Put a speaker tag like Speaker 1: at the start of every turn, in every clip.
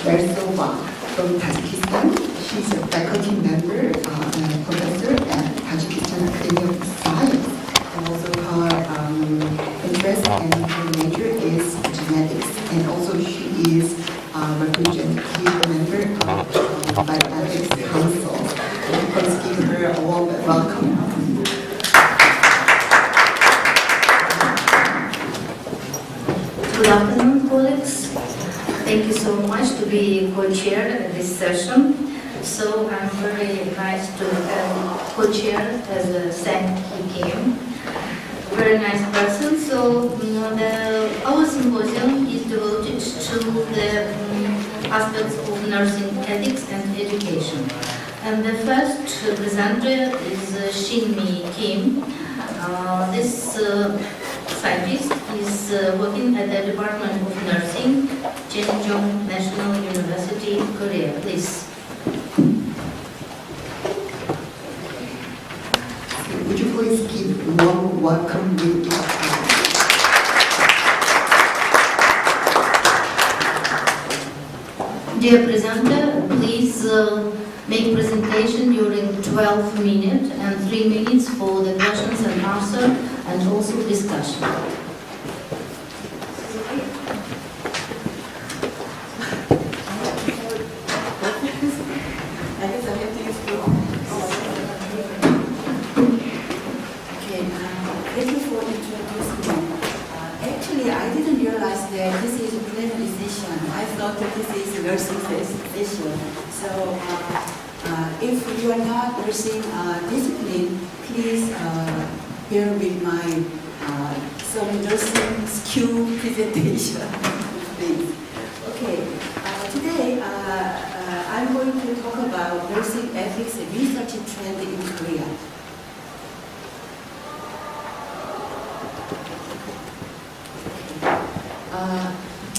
Speaker 1: Versova from Tajikistan. She's a faculty member and professor at Tajikistan Academy of Science. And also her interest and her major is genetics. And also she is a representative member of the Bioethics Council. And please give her a warm welcome.
Speaker 2: Good afternoon, colleagues. Thank you so much to be co-chair at this session. So I'm very nice to co-chair as Sang he came. Very nice person. So our symposium is devoted to the aspects of nursing ethics and education. And the first presenter is Shin-Mi Kim. This scientist is working at the Department of Nursing, Jeonjong National University, Korea. Please.
Speaker 1: Would you please give a warm welcome with
Speaker 2: Dear presenter, please make presentation during 12 minutes and 3 minutes for the questions and answer and also discussion.
Speaker 3: Thank you for introducing me. Actually, I didn't realize that this is a plenary session. I thought that this is a nursing session. So, if you are not nursing discipline, please bear with my some nursing skill presentation. Please. Okay. Today, I'm going to talk about nursing ethics research trend in Korea.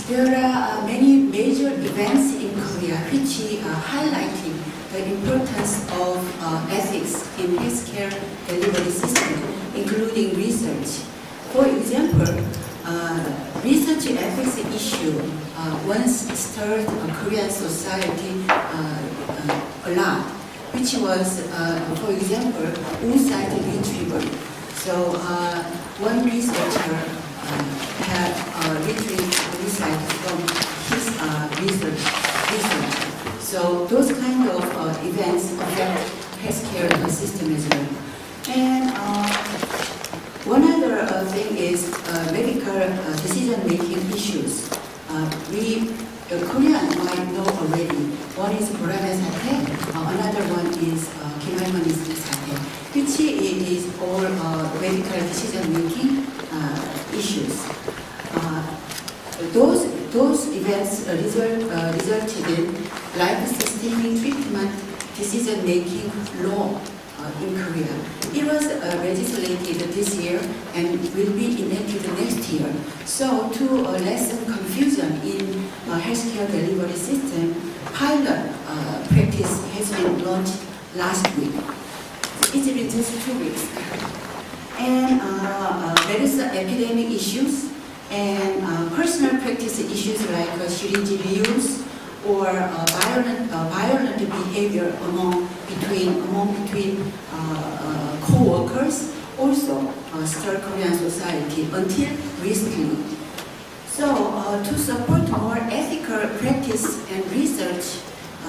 Speaker 3: There are many major events in Korea which highlighting the importance of ethics in healthcare delivery system, including research. For example, research ethics issue once stirred Korean society a lot, which was, for example, oocyte retrieval. So one researcher had retrieved oocyte from his research. So those kind of events affect healthcare system as well. And one other thing is medical decision-making issues. Korean might know already. One is Boranes Sate, another one is Kim Halmoni's Sate, which is all medical decision-making issues. Those events resulted in life-sustaining treatment decision-making law in Korea. It was legislated this year and will be enacted next year. So to lessen confusion in healthcare delivery system, pilot practice has been launched last week. It's been just 2 weeks. And there is epidemic issues and personal practice issues like syringe reuse or violent behavior between co-workers also stir Korean society until recently. So to support more ethical practice and research,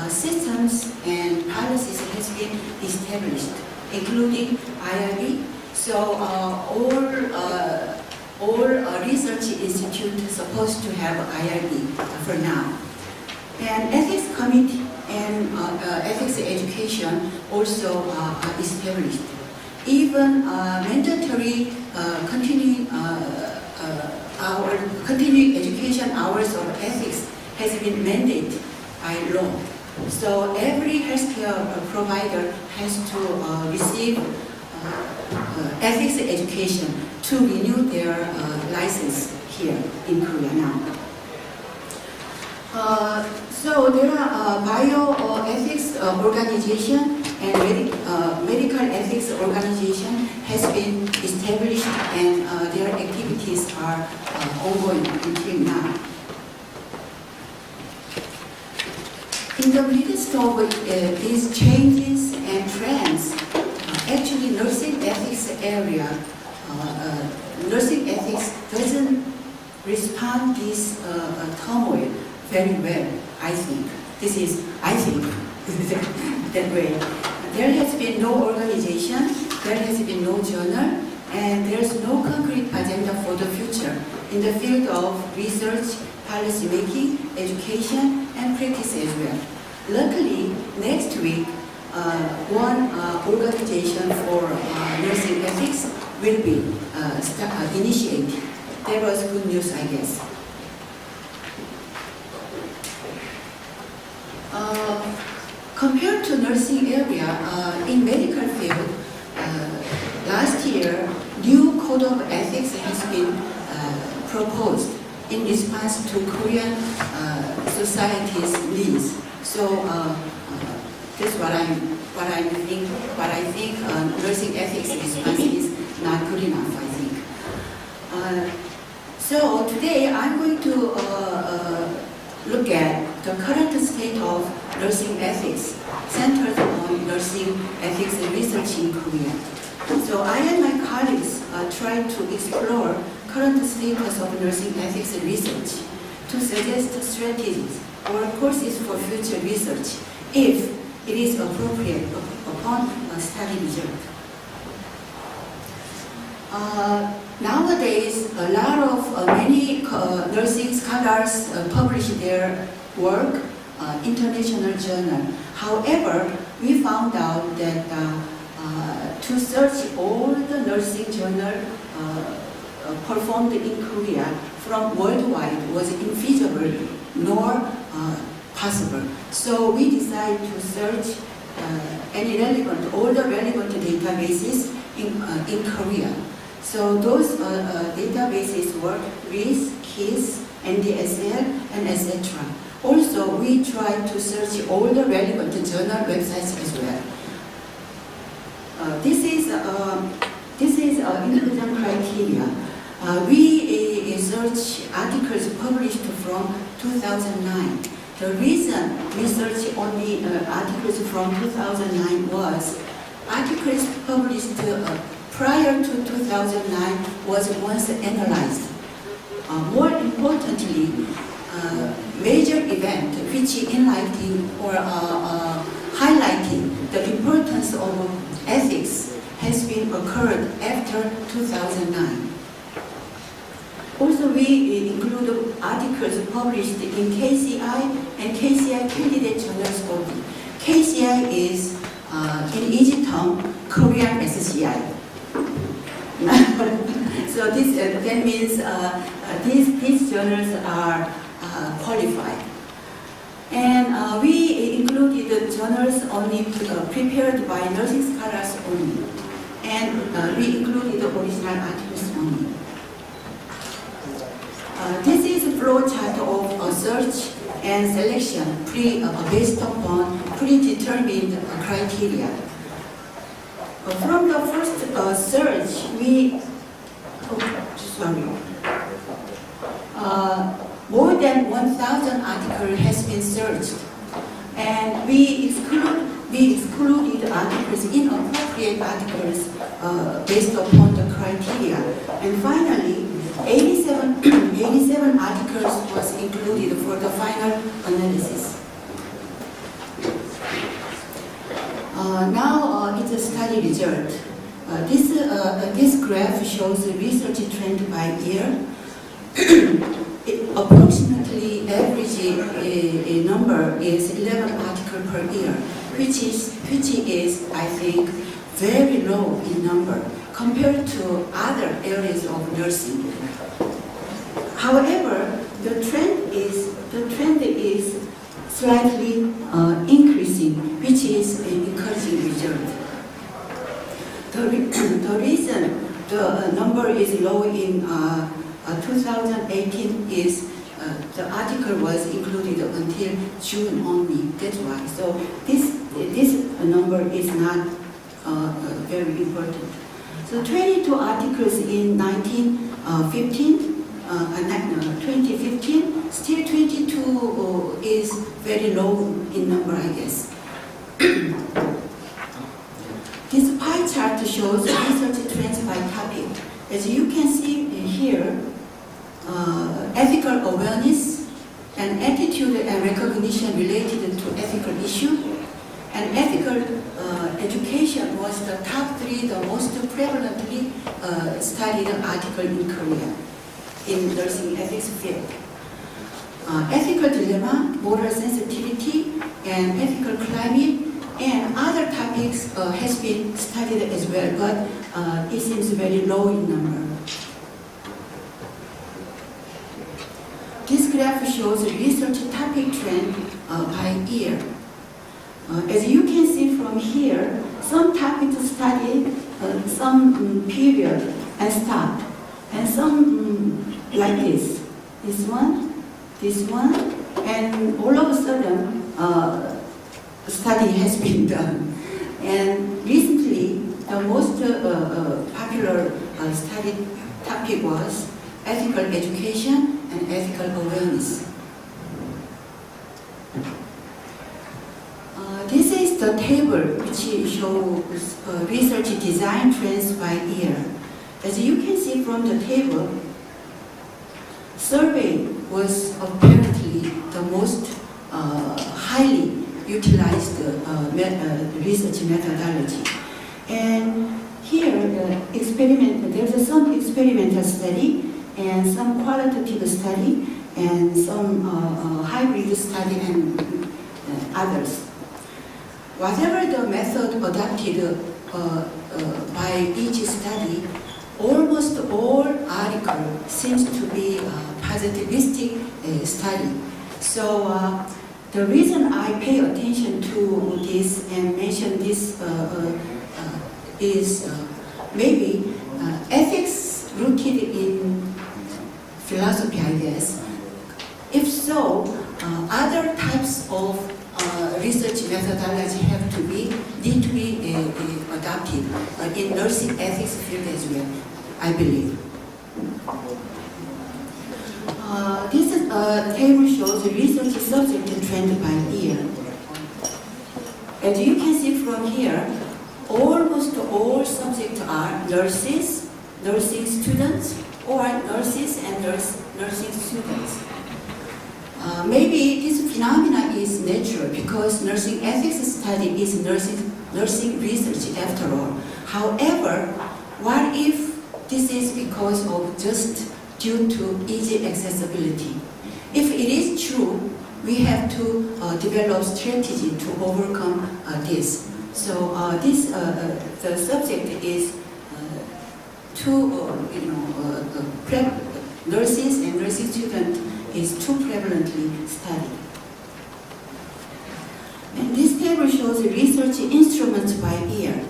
Speaker 3: systems and policies has been established, including IRB. So all research institutes supposed to have IRB for now. And ethics committee and ethics education also are established. Even mandatory continuing education hours of ethics has been mandated by law. So every healthcare provider has to receive ethics education to renew their license here in Korea now. So there are bioethics organization and medical ethics organization has been established and their activities are ongoing until now. In the midst of these changes and trends, actually nursing ethics area, nursing ethics doesn't respond this turmoil very well, I think. I think, that way. There has been no organization, there has been no journal, and there's no concrete agenda for the future in the field of research, policy making, education, and practice as well. Luckily, next week, one organization for nursing ethics will be initiated. That was good news, I guess. Compared to nursing area, in medical field, last year, new code of ethics has been proposed in response to Korean society's needs. So that's what I think nursing ethics response is not good enough, I think. So today I'm going to look at the current state of nursing ethics centered on nursing ethics research in Korea. So I and my colleagues tried to explore current status of nursing ethics research to suggest strategies or courses for future research if it is appropriate upon a study result. Nowadays, a lot of many nursing scholars publish their work international journal. However, we found out that to search all the nursing journal performed in Korea from worldwide was infeasible nor possible. So we decided to search all the relevant databases in Korea. So those databases were RIS, KISS, NDSL, and etc. Also, we tried to search all the relevant journal websites as well. This is inclusion criteria. We search articles published from 2009. The reason we search only articles from 2009 was articles published prior to 2009 was once analyzed. More importantly, major event which enlightening or highlighting the importance of ethics has been occurred after 2009. Also, we include articles published in KCI and KCI candidate journals only. KCI is, in easy term, Korean SCI. So that means these journals are qualified. And we included the journals only prepared by nursing scholars only. And we included the original articles only. This is a flow chart of search and selection based upon predetermined criteria. From the first search, more than 1,000 articles has been searched, and we excluded articles, inappropriate articles, based upon the criteria. And finally, 87 articles was included for the final analysis. Now it's a study result. This graph shows the research trend by year. Approximately average number is 11 articles per year, which is, I think, very low in number compared to other areas of nursing. However, the trend is slightly increasing, which is an encouraging result. The reason the number is low in 2018 is the article was included until June only. That's why. So this number is not very important. So 22 articles in 1915 2015, still 22 is very low in number, I guess. This pie chart shows research trends by topic. As you can see here, ethical awareness and attitude and recognition related to ethical issue, and ethical education was the top 3, the most prevalently studied article in Korea in nursing ethics field. Ethical dilemma, moral sensitivity, and ethical climate, and other topics has been studied as well, but it seems very low in number. This graph shows research topic trend by year. As you can see from here, some topics studied some period and stopped, and some like this one, and all of a sudden study has been done. And recently, the most popular studied topic was ethical education and ethical awareness. This is the table which shows research design trends by year. As you can see from the table, survey was apparently the most highly utilized research methodology. And here, there's some experimental study and some qualitative study and some hybrid study and others. Whatever the method adopted by each study, almost all article seems to be positivistic study. So the reason I pay attention to this and mention this is maybe ethics rooted in philosophy, I guess. If so, other types of research methodology need to be adopted in nursing ethics field as well, I believe. This table shows research subject trend by year. As you can see from here, almost all subjects are nurses, nursing students, or nurses and nursing students. Maybe this phenomena is natural because nursing ethics study is nursing research after all. However, what if this is because of just due to easy accessibility? If it is true, we have to develop strategy to overcome this. So the subject is nurses and nursing students is too prevalently studied. And this table shows research instruments by year.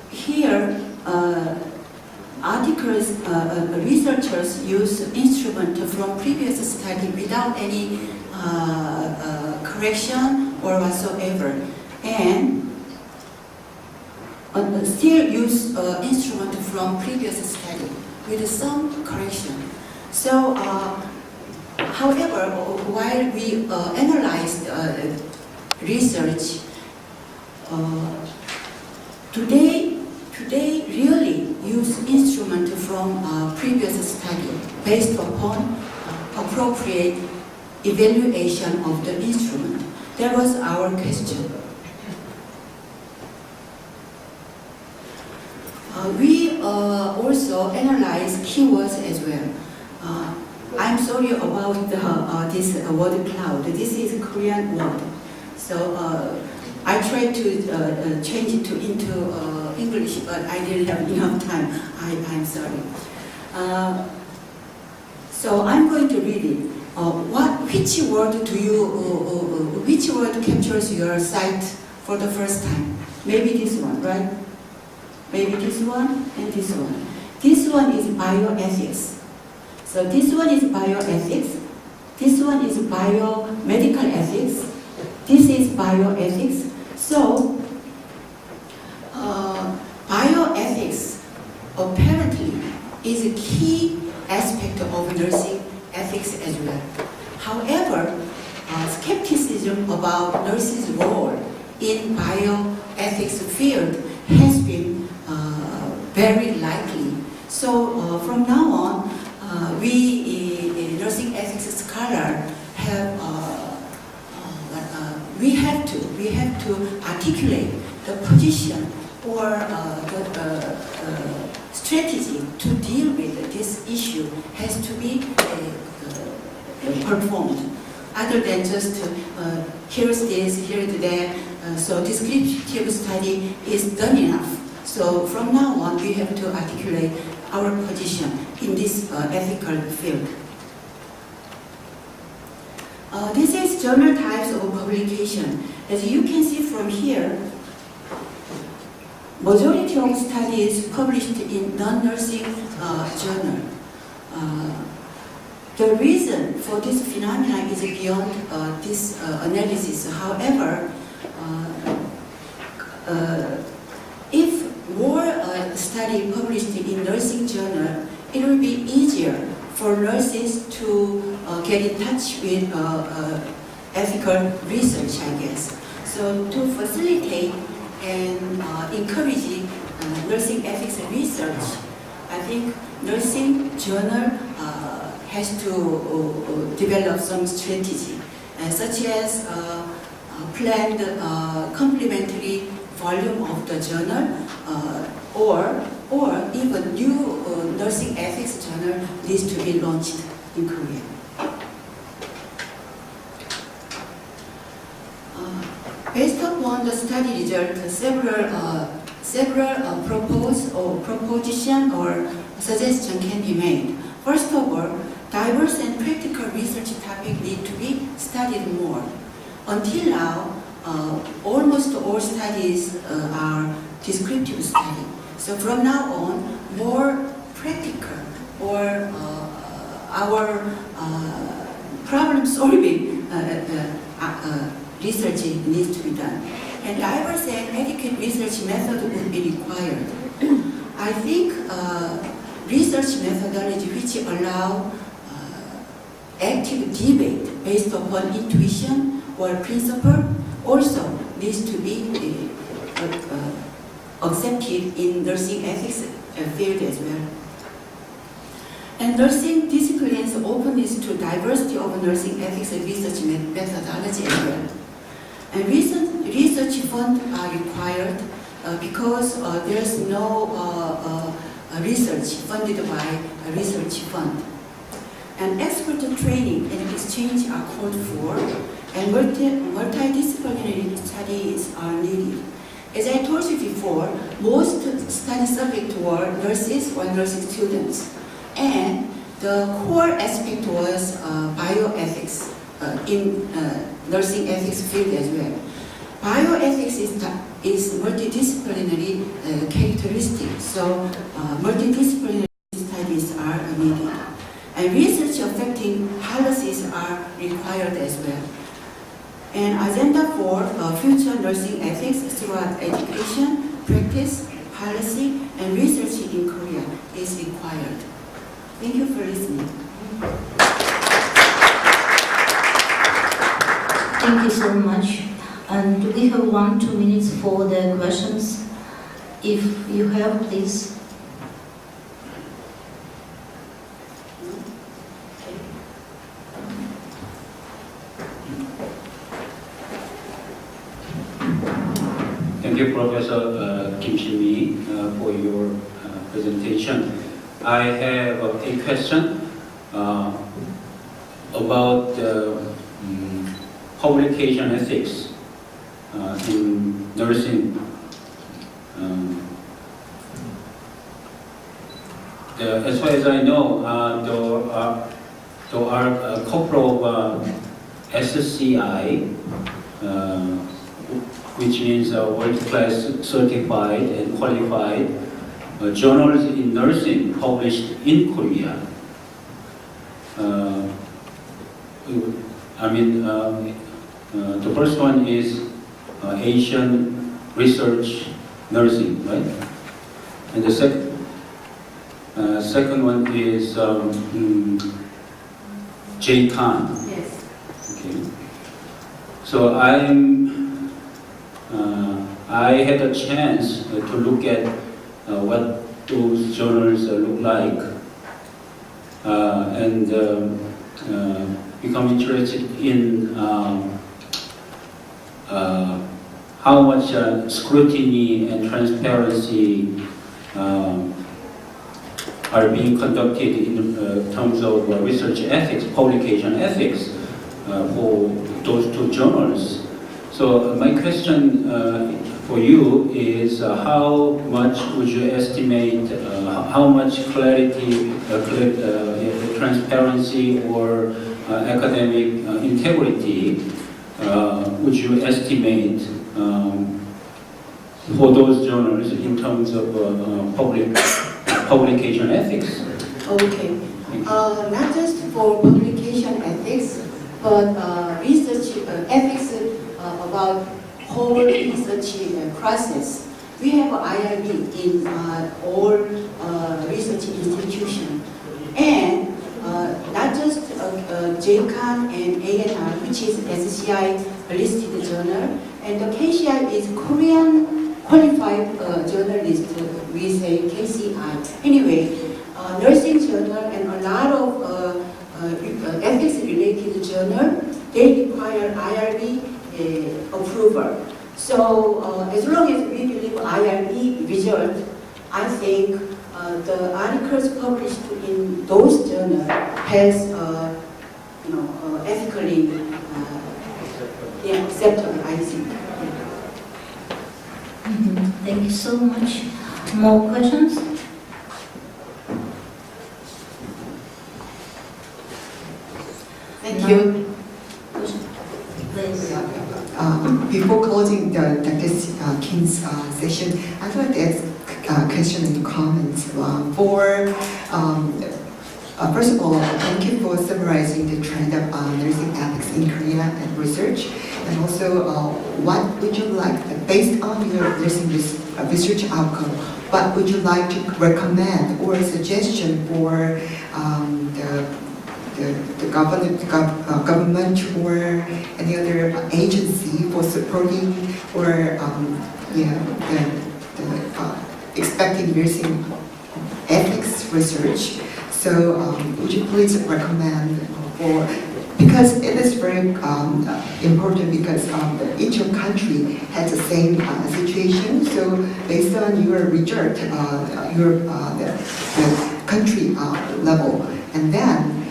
Speaker 3: Here, researchers use instrument from previous study without any correction or whatsoever, and still use instrument from previous study with some correction. So, however, while we analyzed research, today really use instrument from previous study based upon appropriate evaluation of the instrument. That was our question. We also analyze keywords as well. I'm sorry about this word cloud. This is a Korean word. So I tried to change it into English, but I didn't have enough time. I'm sorry. So I'm going to read it. Which word captures your sight for the first time? Maybe this one, right? Maybe this one and this one. This one is bioethics. So this one is bioethics. This one is biomedical ethics. This is bioethics. So bioethics apparently is a key as well. However, skepticism about nurses' role in bioethics field has been very likely. So from now on, we nursing ethics scholar have we have to articulate the position or the strategy to deal with this issue has to be performed, other than just here's this, here's that. So descriptive study is done enough. So from now on, we have to articulate our position in this ethical field. This is journal types of publication. As you can see from here, majority of studies published in non-nursing journal. The reason for this phenomenon is beyond this analysis. However, if more study published in nursing journal, it will be easier for nurses to get in touch with ethical research, I guess. So to facilitate and encourage nursing ethics research, I think nursing journal has to develop some strategy, such as planned complementary volume of the journal, or even new nursing ethics journal needs to be launched in Korea. Based upon the study result, several proposition or suggestion can be made. First of all, diverse and practical research topics need to be studied more. Until now, almost all studies are descriptive study. So from now on, more practical or our problem-solving research needs to be done. And diverse and adequate research method would be required. I think research methodology which allow active debate based upon intuition or principle also needs to be accepted in nursing ethics field as well. And nursing disciplines openness to diversity of nursing ethics research methodology as well. And research funds are required because there's no research funded by a research fund. And expert training and exchange are called for, and multidisciplinary studies are needed. As I told you before, most study subjects were nurses or nursing students, and the core aspect was bioethics in nursing ethics field as well. Bioethics is multidisciplinary characteristic, so multidisciplinary studies are needed. And research affecting policies are required as well. And agenda for future nursing ethics throughout education, practice, policy, and research in Korea is required. Thank you for listening.
Speaker 2: Thank you so much. And we have 1-2 minutes for the questions. If you have, please.
Speaker 4: Thank you, Professor Kim Shi-mi, for your presentation. I have a question about publication ethics in nursing. As far as I know, there are a couple of SCI, which means world-class certified and qualified journals in nursing published in Korea. The first one is Asian Research Nursing, right? And the second one is J. Khan.
Speaker 2: Yes.
Speaker 4: Okay. So I had a chance to look at what those journals look like and become interested in how much scrutiny and transparency are being conducted in terms of research ethics, publication ethics for those two journals. So my question for you is how much would you estimate, how much clarity, transparency or academic integrity would you estimate for those journals in terms of publication ethics?
Speaker 3: Okay. Not just for publication ethics, but research ethics about whole research process. We have IRB in all research institutions, and not just JCAN and ANR, which is SCI listed journal, and the KCI is Korean qualified journalist, we say KCI. Anyway, nursing journal and a lot of ethics related journal, they require IRB approval. So as long as we believe IRB result, I think the articles published in those journals has ethically acceptable, I think.
Speaker 2: Thank you so much. More questions?
Speaker 3: Thank you.
Speaker 2: Please.
Speaker 1: Before closing Dr. Kim's session, I thought that's question and comments first of all, thank you for summarizing the trend of nursing ethics in Korea and research, and also what would you like, based on your nursing research outcome, what would you like to recommend or suggestion for the government or any other agency for supporting or expecting nursing ethics research. So would you please recommend for, because it is very important because each country has the same situation. So based on your result, the country level, and then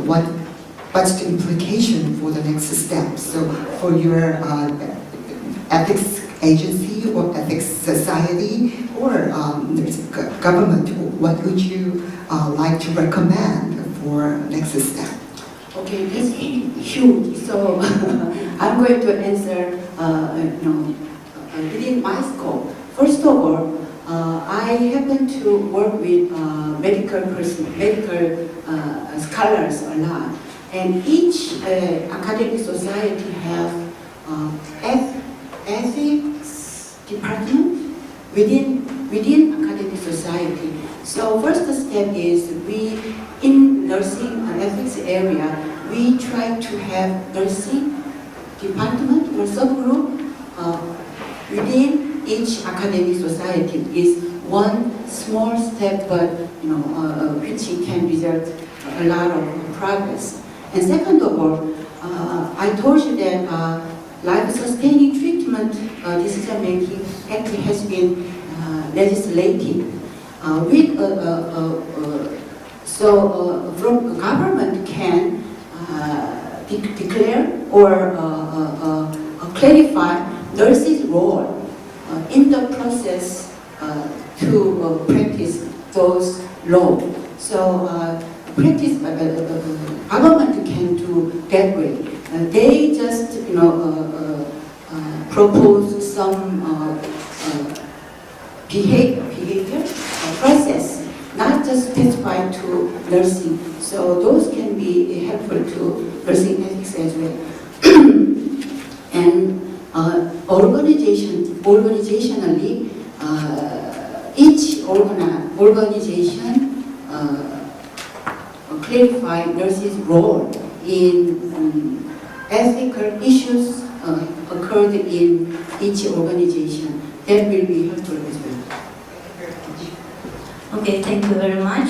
Speaker 1: what's the implication for the next step? So for your ethics agency or ethics society or government, what would you like to recommend for next step?
Speaker 3: Okay, this is huge. So I'm going to answer, within my scope. First of all, I happen to work with medical scholars a lot, and each academic society have ethics department within academic society. So first step is we, in nursing and ethics area, we try to have nursing department or subgroup within each academic society. Is one small step, but which can result a lot of progress. And second of all, I told you that life-sustaining treatment decision-making act has been legislated. From government can declare or clarify nurses' role in the process to practice those laws. So government can do that way. They just propose some behavior process, not just specified to nursing. So those can be helpful to nursing ethics as well. And organizationally, each organization clarify nurses' role in ethical issues occurred in each organization. That will be helpful as well.
Speaker 2: Okay, thank you very much.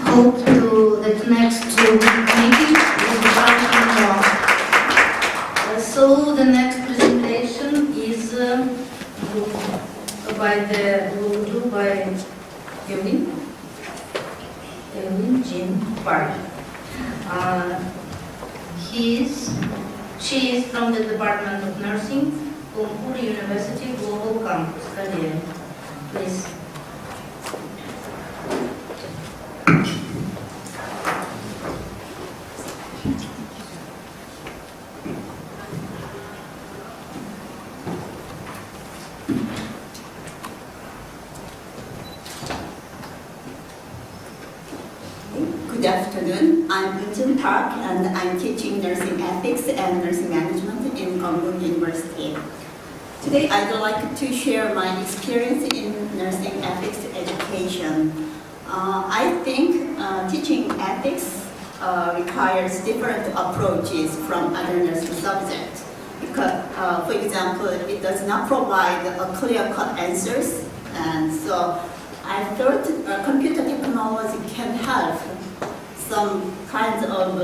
Speaker 2: Hope to that next meeting will be more. So the next presentation is by Evelyn Jean Park. She is from the Department of Nursing, Kuala University Global Campus. Please.
Speaker 5: Good afternoon. I'm Eun Park, and I'm teaching nursing ethics and nursing management in Gyeongbuk University. Today, I'd like to share my experience in nursing ethics education. I think teaching ethics requires different approaches from other nursing subjects. Because, for example, it does not provide clear-cut answers, and so I thought computer technology can help some kinds of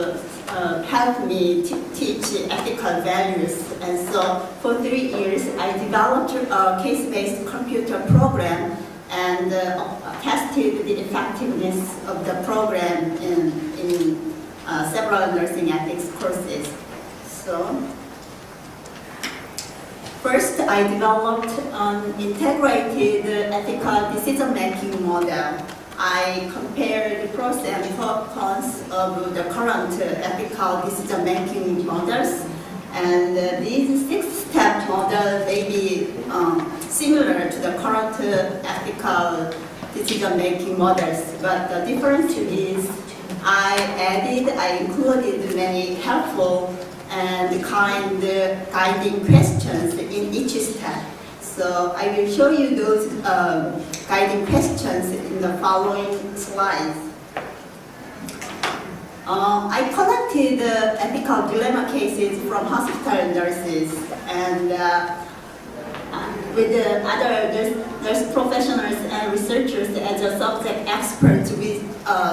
Speaker 5: help me to teach ethical values. And so for 3 years, I developed a case-based computer program and tested the effectiveness of the program in several nursing ethics courses. So first, I developed an integrated ethical decision-making model. I compared the pros and cons of the current ethical decision-making models, and these 6-step model may be similar to the current ethical decision-making models, but the difference is I included many helpful and kind guiding questions in each step. So I will show you those guiding questions in the following slides. I collected ethical dilemma cases from hospital nurses and with the other nurse professionals and researchers as a subject experts, we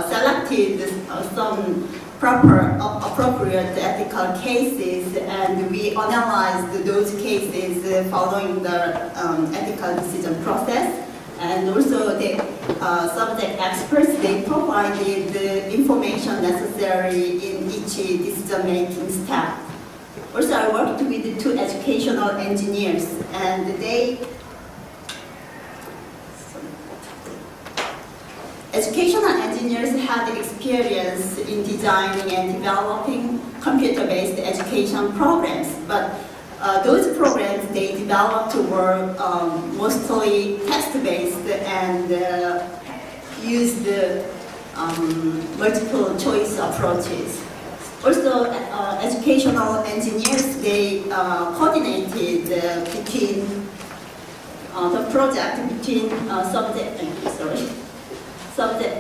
Speaker 5: selected some appropriate ethical cases, and we analyzed those cases following the ethical decision process. And also the subject experts, they provided the information necessary in each decision-making step. Also, I worked with the 2 educational engineers, and educational engineers had experience in designing and developing computer-based education programs, but those programs they developed were mostly text-based and used multiple choice approaches. Also, educational engineers, they coordinated between the project between subject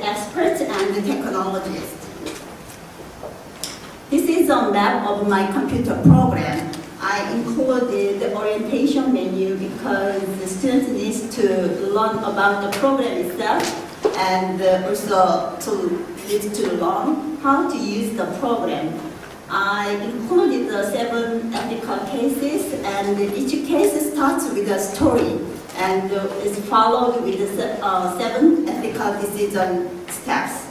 Speaker 5: experts and the technologists. This is a map of my computer program. I included the orientation menu because the students need to learn about the program itself and also to learn how to use the program. I included the 7 ethical cases, and each case starts with a story and is followed with the 7 ethical decision steps.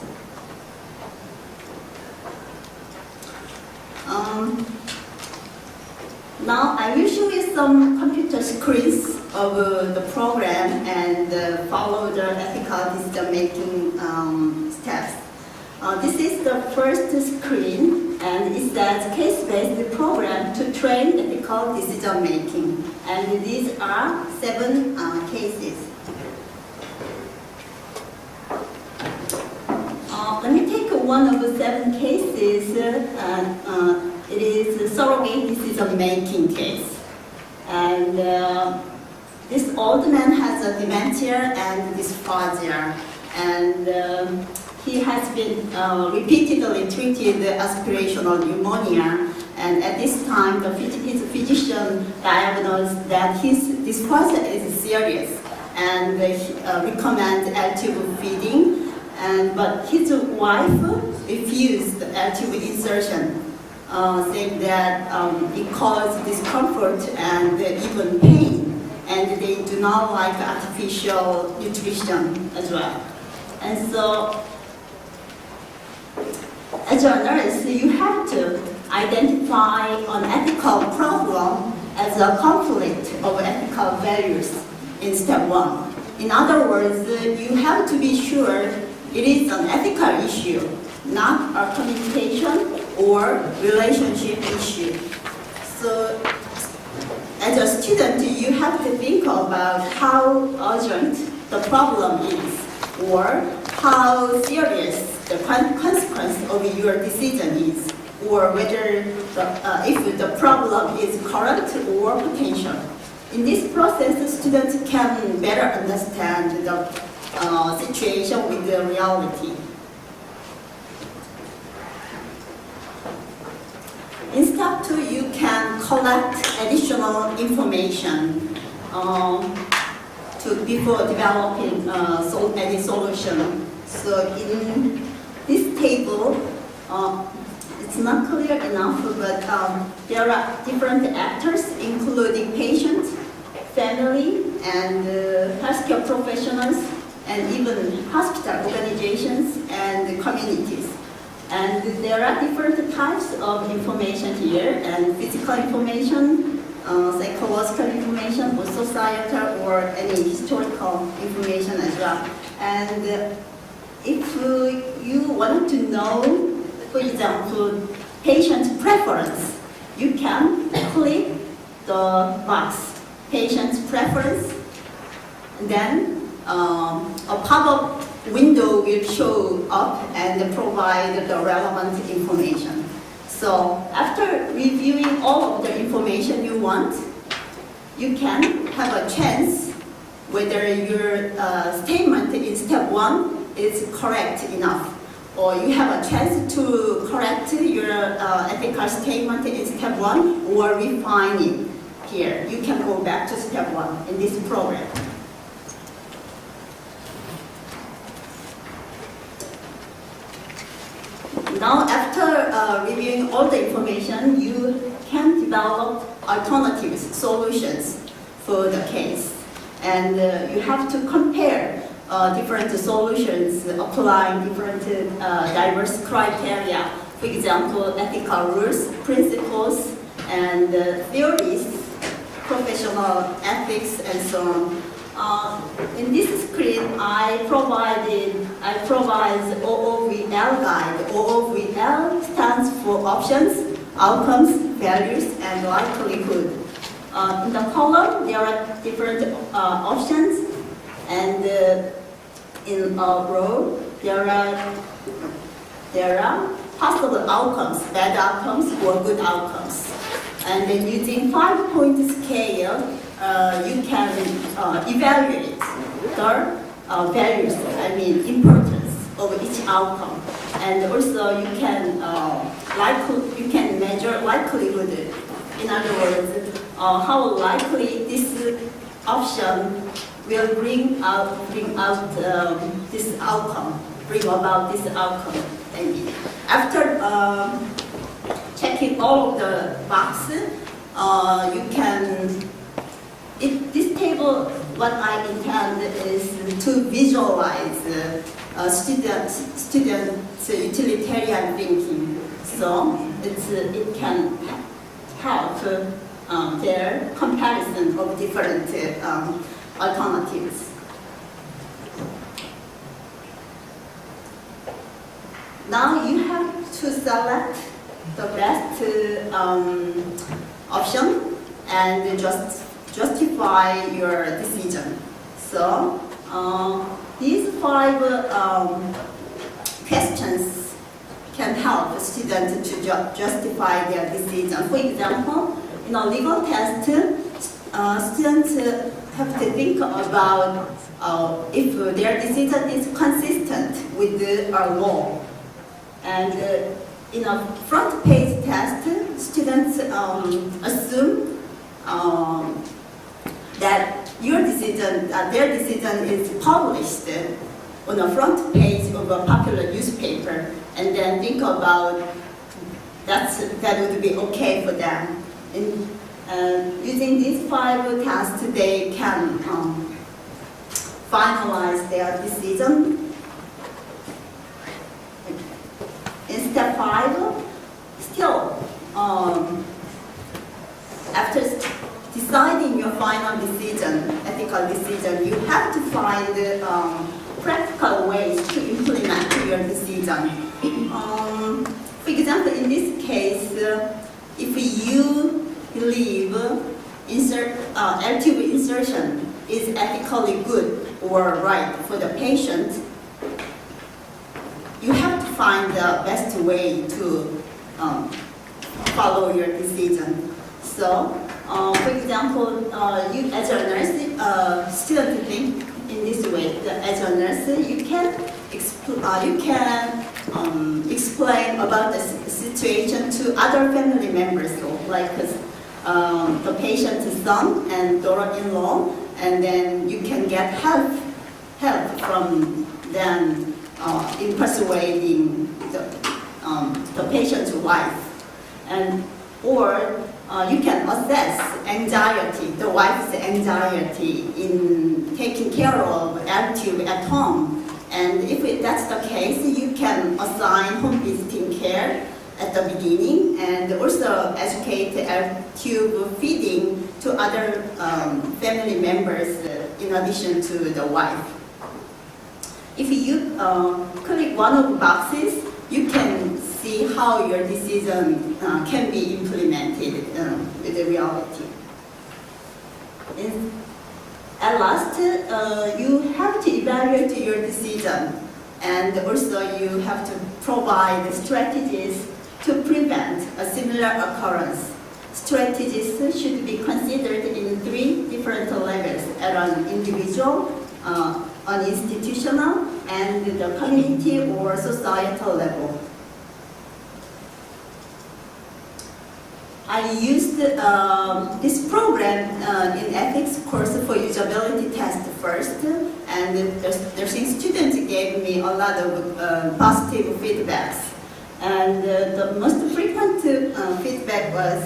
Speaker 5: Now I will show you some computer screens of the program and follow the ethical decision-making steps. This is the first screen, and it says case-based program to train ethical decision-making. And these are 7 cases. Let me take one of the 7 cases. It is surrogate decision-making case. And this old man has a dementia and dysphagia. And he has been repeatedly treated aspirational pneumonia, and at this time, his physician diagnosed that this person is serious and recommend L-tube feeding. But his wife refused L-tube insertion, saying that it caused discomfort and even pain, and they do not like artificial nutrition as well. And so, as a nurse, you have to identify an ethical problem as a conflict of ethical values in step one. In other words, you have to be sure it is an ethical issue, not a communication or relationship issue. So, as a student, you have to think about how urgent the problem is, or how serious the consequence of your decision is, or whether if the problem is current or potential. In this process, students can better understand the situation with the reality. In step two, you can collect additional information before developing any solution. So in this table, it's not clear enough, but there are different actors, including patients, family, and healthcare professionals, and even hospital organizations and communities. And there are different types of information here, and physical information, psychological information, or societal, or any historical information as well. And if you want to know, for example, patient preference, you can click the box, patient's preference, and then a pop-up window will show up and provide the relevant information. So after reviewing all of the information you want, you can have a chance whether your statement in step one is correct enough, or you have a chance to correct your ethical statement in step one or refine it here. You can go back to step one in this program. Now, after reviewing all the information, you can develop alternatives, solutions for the case. And you have to compare different solutions, applying different diverse criteria. For example, ethical rules, principles, and theories, professional ethics, and so on. In this screen, I provide OOVL guide. OOVL stands for options, outcomes, values, and likelihood. In the column, there are different options, and in a row, there are possible outcomes, bad outcomes, or good outcomes. And then using 5-point scale, you can evaluate the values, importance of each outcome. And also you can measure likelihood. In other words, how likely this option will bring about this outcome. After checking all of the boxes, you can. This table, what I intend is to visualize students' utilitarian thinking. So it can help their comparison of different alternatives. Now you have to select the best option and just justify your decision. So these 5 questions can help the student to justify their decision. For example, in a legal test, students have to think about if their decision is consistent with our law. And in a front page test, students assume that their decision is published on the front page of a popular newspaper, and then think about that would be okay for them. And using these 5 tasks, they can finalize their decision. In step 5, still, after deciding your final decision, ethical decision, you have to find practical ways to implement your decision. For example, in this case, if you believe L-tube insertion is ethically good or right for the patient, you have to find the best way to follow your decision. So, for example, you as a nurse, student think in this way. As a nurse, you can explain about the situation to other family members, like the patient's son and daughter-in-law, and then you can get help from them in persuading the patient's wife, or you can assess anxiety, the wife's anxiety in taking care of L-tube at home. And if that's the case, you can assign home visiting care at the beginning, and also educate L-tube feeding to other family members in addition to the wife. If you click one of the boxes, you can see how your decision can be implemented with the reality. At last, you have to evaluate your decision, and also you have to provide strategies to prevent a similar occurrence. Strategies should be considered in 3 different levels: at an individual, an institutional, and the community or societal level. I used this program in ethics course for usability test first, and the students gave me a lot of positive feedbacks. And the most frequent feedback was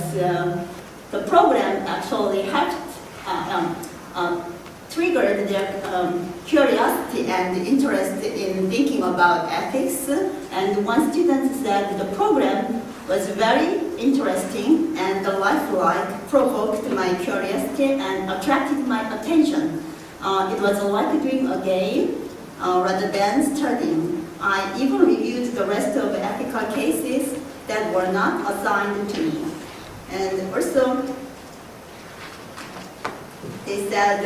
Speaker 5: the program actually helped triggered their curiosity and interest in thinking about ethics. And one student said the program was very interesting and lifelike, provoked my curiosity and attracted my attention. It was like doing a game rather than studying. I even reviewed the rest of ethical cases that were not assigned to me. And also, they said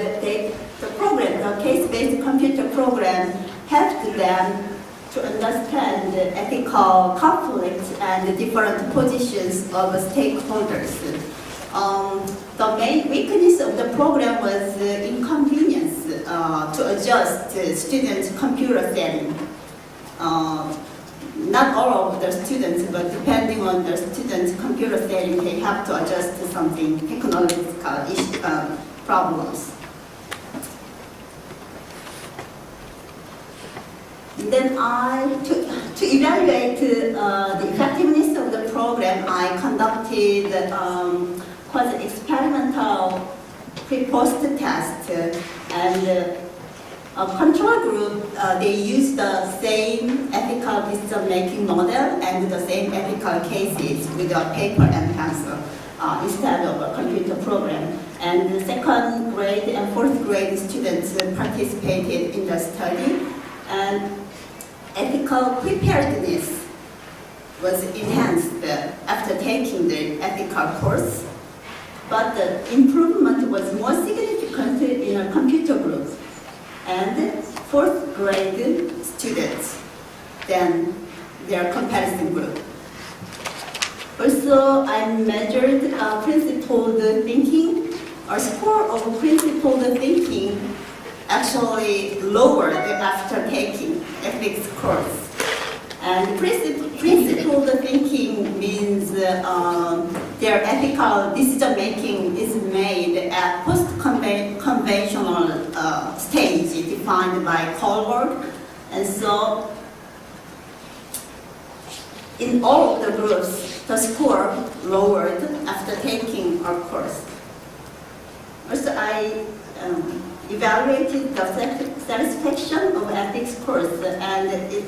Speaker 5: the program, the case-based computer program, helped them to understand the ethical conflicts and the different positions of stakeholders. The main weakness of the program was inconvenience to adjust students' computer setting. Not all of the students, but depending on the students' computer setting, they have to adjust to something technological problems. Then to evaluate the effectiveness of the program, I conducted quasi-experimental pre-post test, and a control group, they used the same ethical decision-making model and the same ethical cases with a paper and pencil instead of a computer program. And the 2nd grade and 4th grade students participated in the study, and ethical preparedness was enhanced after taking the ethical course, but the improvement was more significant in a computer group and 4th grade students than their comparison group. Also, I measured principled thinking. Our score of principled thinking actually lowered after taking ethics course. And principled thinking means their ethical decision-making is made at post-conventional stage defined by Kohlberg. And so, in all of the groups, the score lowered after taking our course. Also, I evaluated the satisfaction of ethics course, and it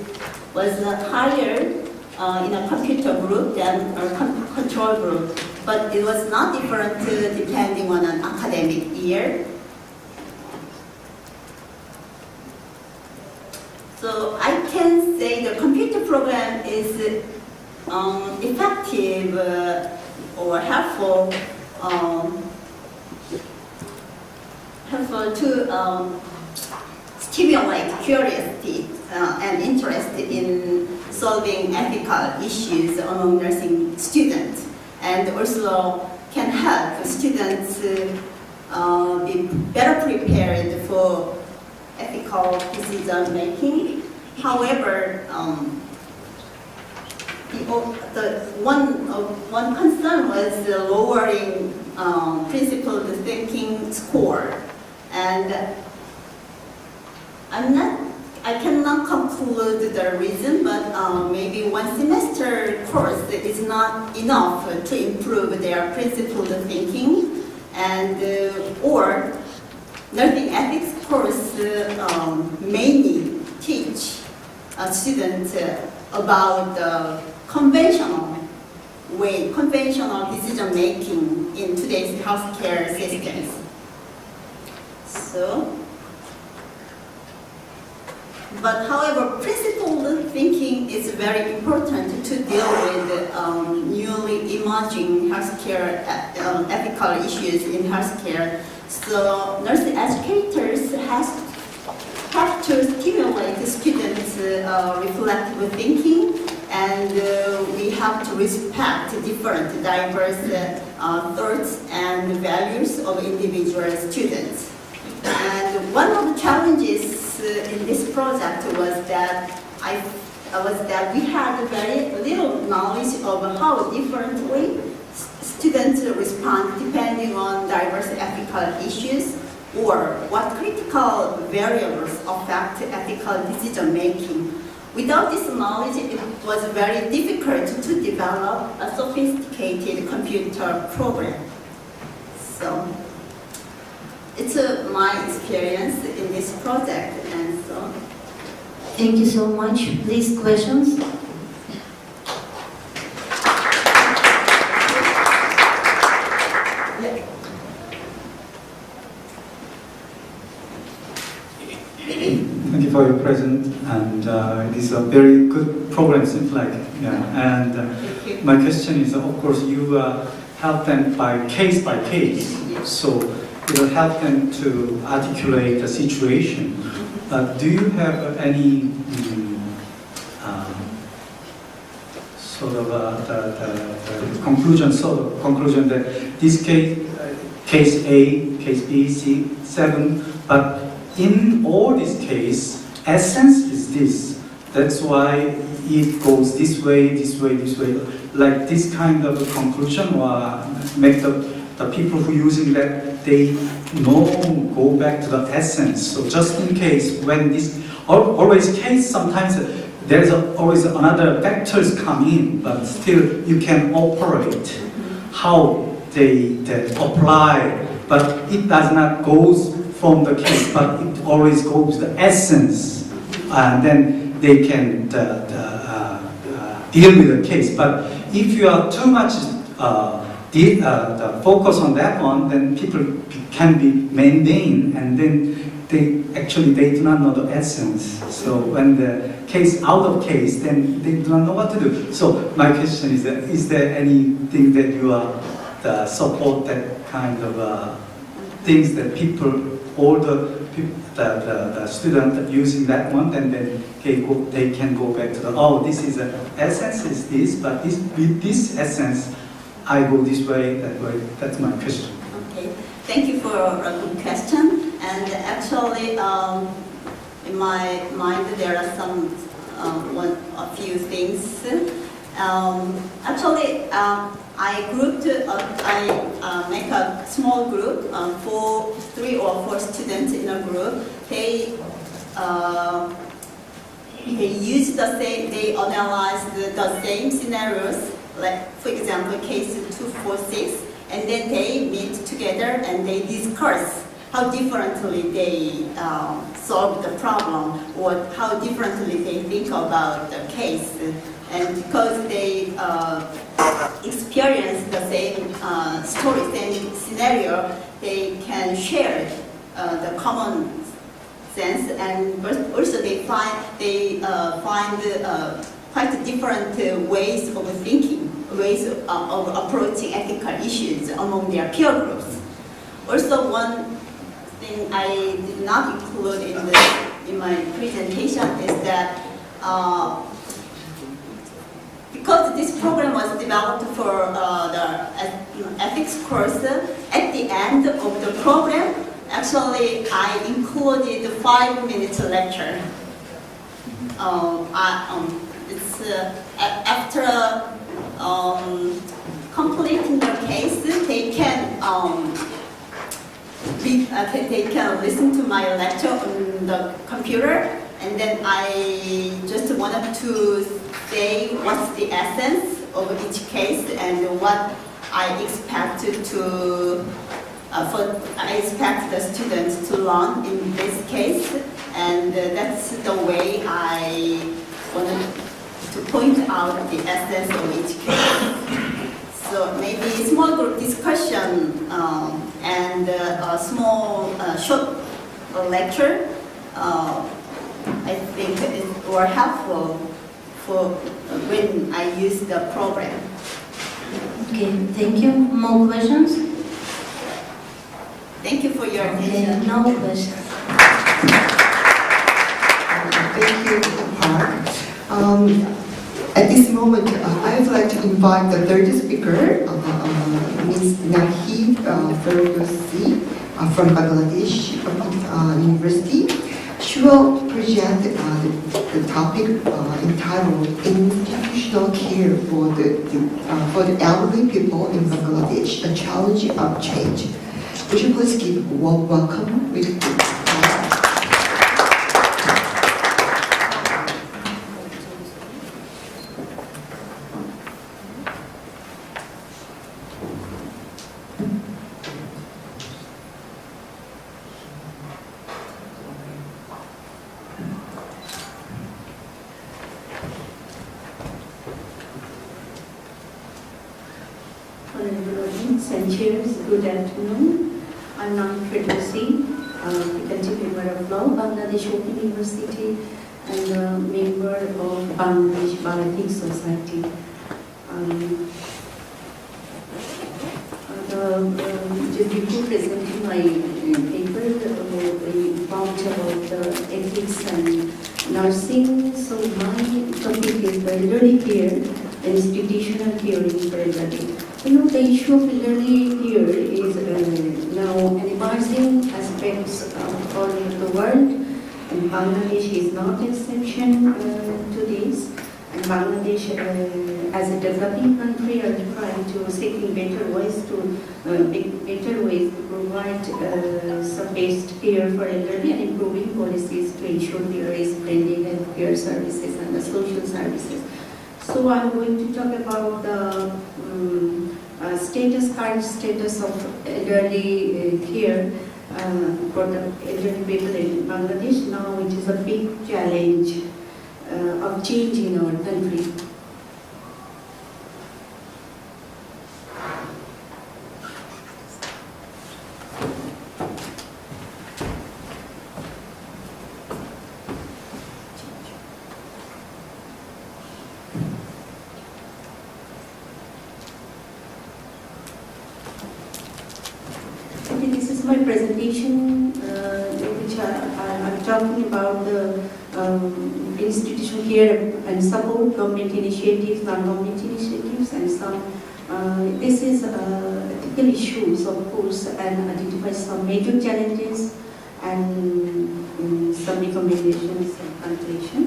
Speaker 5: was higher in a computer group than a control group, but it was not different depending on an academic year. So I can say the computer program is effective or helpful to stimulate curiosity and interest in solving ethical issues among nursing students, and also can help students be better prepared for ethical decision making. However, one concern was lowering principled thinking score, and I cannot conclude the reason, but maybe one semester course is not enough to improve their principled thinking, and or nursing ethics course mainly teach students about the conventional decision making in today's healthcare systems. So, but however, principled thinking is very important to deal with newly emerging healthcare ethical issues in healthcare. So nursing educators have to stimulate the students' reflective thinking, and we have to respect different diverse thoughts and values of individual students. And one of the challenges in this project was that we had very little knowledge of how differently students respond depending on diverse ethical issues, or what critical variables affect ethical decision making. Without this knowledge, it was very difficult to develop a sophisticated computer program. So, it's my experience in this project, and so.
Speaker 2: Thank you so much. Please, questions?
Speaker 6: Thank you for your presence, and it is a very good program, seems like. Yeah. And my question is, of course, you help them by case, so it will help them to articulate the situation. Do you have any sort of the conclusion that this case A, case B, C, 7, but in all these cases, essence is this. That's why it goes this way, like this kind of a conclusion, or make the people who are using that, they go back to the essence. So just in case, when this, always case, sometimes there's always another factors come in, but still you can operate how they apply, but it does not go from the case, but it always goes to the essence, and then they can deal with the case. But if you are too much focus on that one, then people can be mundane, and then they do not know the essence. So when the case out of case, then they do not know what to do. So my question is there anything that you support that kind of things that people, all the student using that one, and then they can go back to this is the essence is this, but with this essence, I go this way, that way. That's my question.
Speaker 5: Okay, thank you for a good question. And actually, in my mind there are a few things. Actually, I make a small group, 3 or 4 students in a group. They use they analyze the same scenarios, like for example, case 246, and then they meet together and they discuss how differently they solve the problem or how differently they think about the case. And because they experience the same story, same scenario, they can share the common sense, and also they find quite different ways of thinking, ways of approaching ethical issues among their peer groups. Also, one thing I did not include in my presentation is that because this program was developed for the ethics course, at the end of the program, actually I included a 5-minute lecture. It's after completing their case, they can listen to my lecture on the computer, and then I just wanted to say what's the essence of each case and what I expect I expect the students to learn in this case, and that's the way I wanted to point out the essence of each case. So maybe a small group discussion and a small short lecture, I think were helpful for when I use the program.
Speaker 2: Okay, thank you. More questions?
Speaker 5: Thank you for your
Speaker 2: Okay,
Speaker 5: attention.
Speaker 2: no questions.
Speaker 1: Thank you, Park. At this moment, I would like to invite the third speaker, Ms. Nahid Ferdowsi from Bangladesh University. She will present the topic entitled Institutional Care for the Elderly People in Bangladesh, a Challenge of Change. Would you please give a warm welcome with
Speaker 7: Honorable audience and chairs, good afternoon. I'm Nahid Ferdowsi, faculty member of law, Bangladesh Open University, and a member of Bangladesh Bioethics Society. Just before presenting my paper about the ethics and nursing, so my topic is the elderly care, institutional caring for elderly. You know, the issue of elderly care is now an emerging aspect all over the world, and Bangladesh is not an exception to this. And Bangladesh, as a developing country, are trying to seeking better ways to provide some best care for elderly and improving policies to ensure there is friendly health care services and the social services. So I'm going to talk about the current status of elderly care for the elderly people in Bangladesh. Now it is a big challenge of change in our country. Okay, this is my presentation, which I'm talking about the institutional care and support, government initiatives, non-government initiatives, and some. This is ethical issues, of course, and identify some major challenges and some recommendations and conclusion.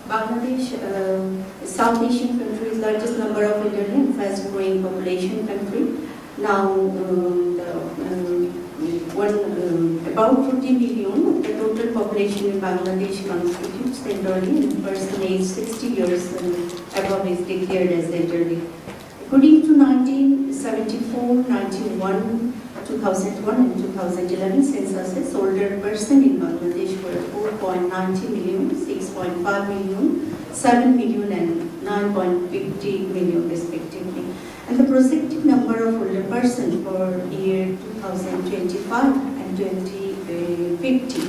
Speaker 7: Bangladesh, South Asian country, is largest number of elderly and fast growing population country. Now, about 40 million of the total population in Bangladesh constitutes elderly, and person aged 60 years and above is declared as elderly. According to 1974, 91, 2001 and 2011 censuses, older person in Bangladesh were 4.90 million, 6.5 million, 7 million and 9.50 million respectively. And the projected number of older persons for year 2025 and 2050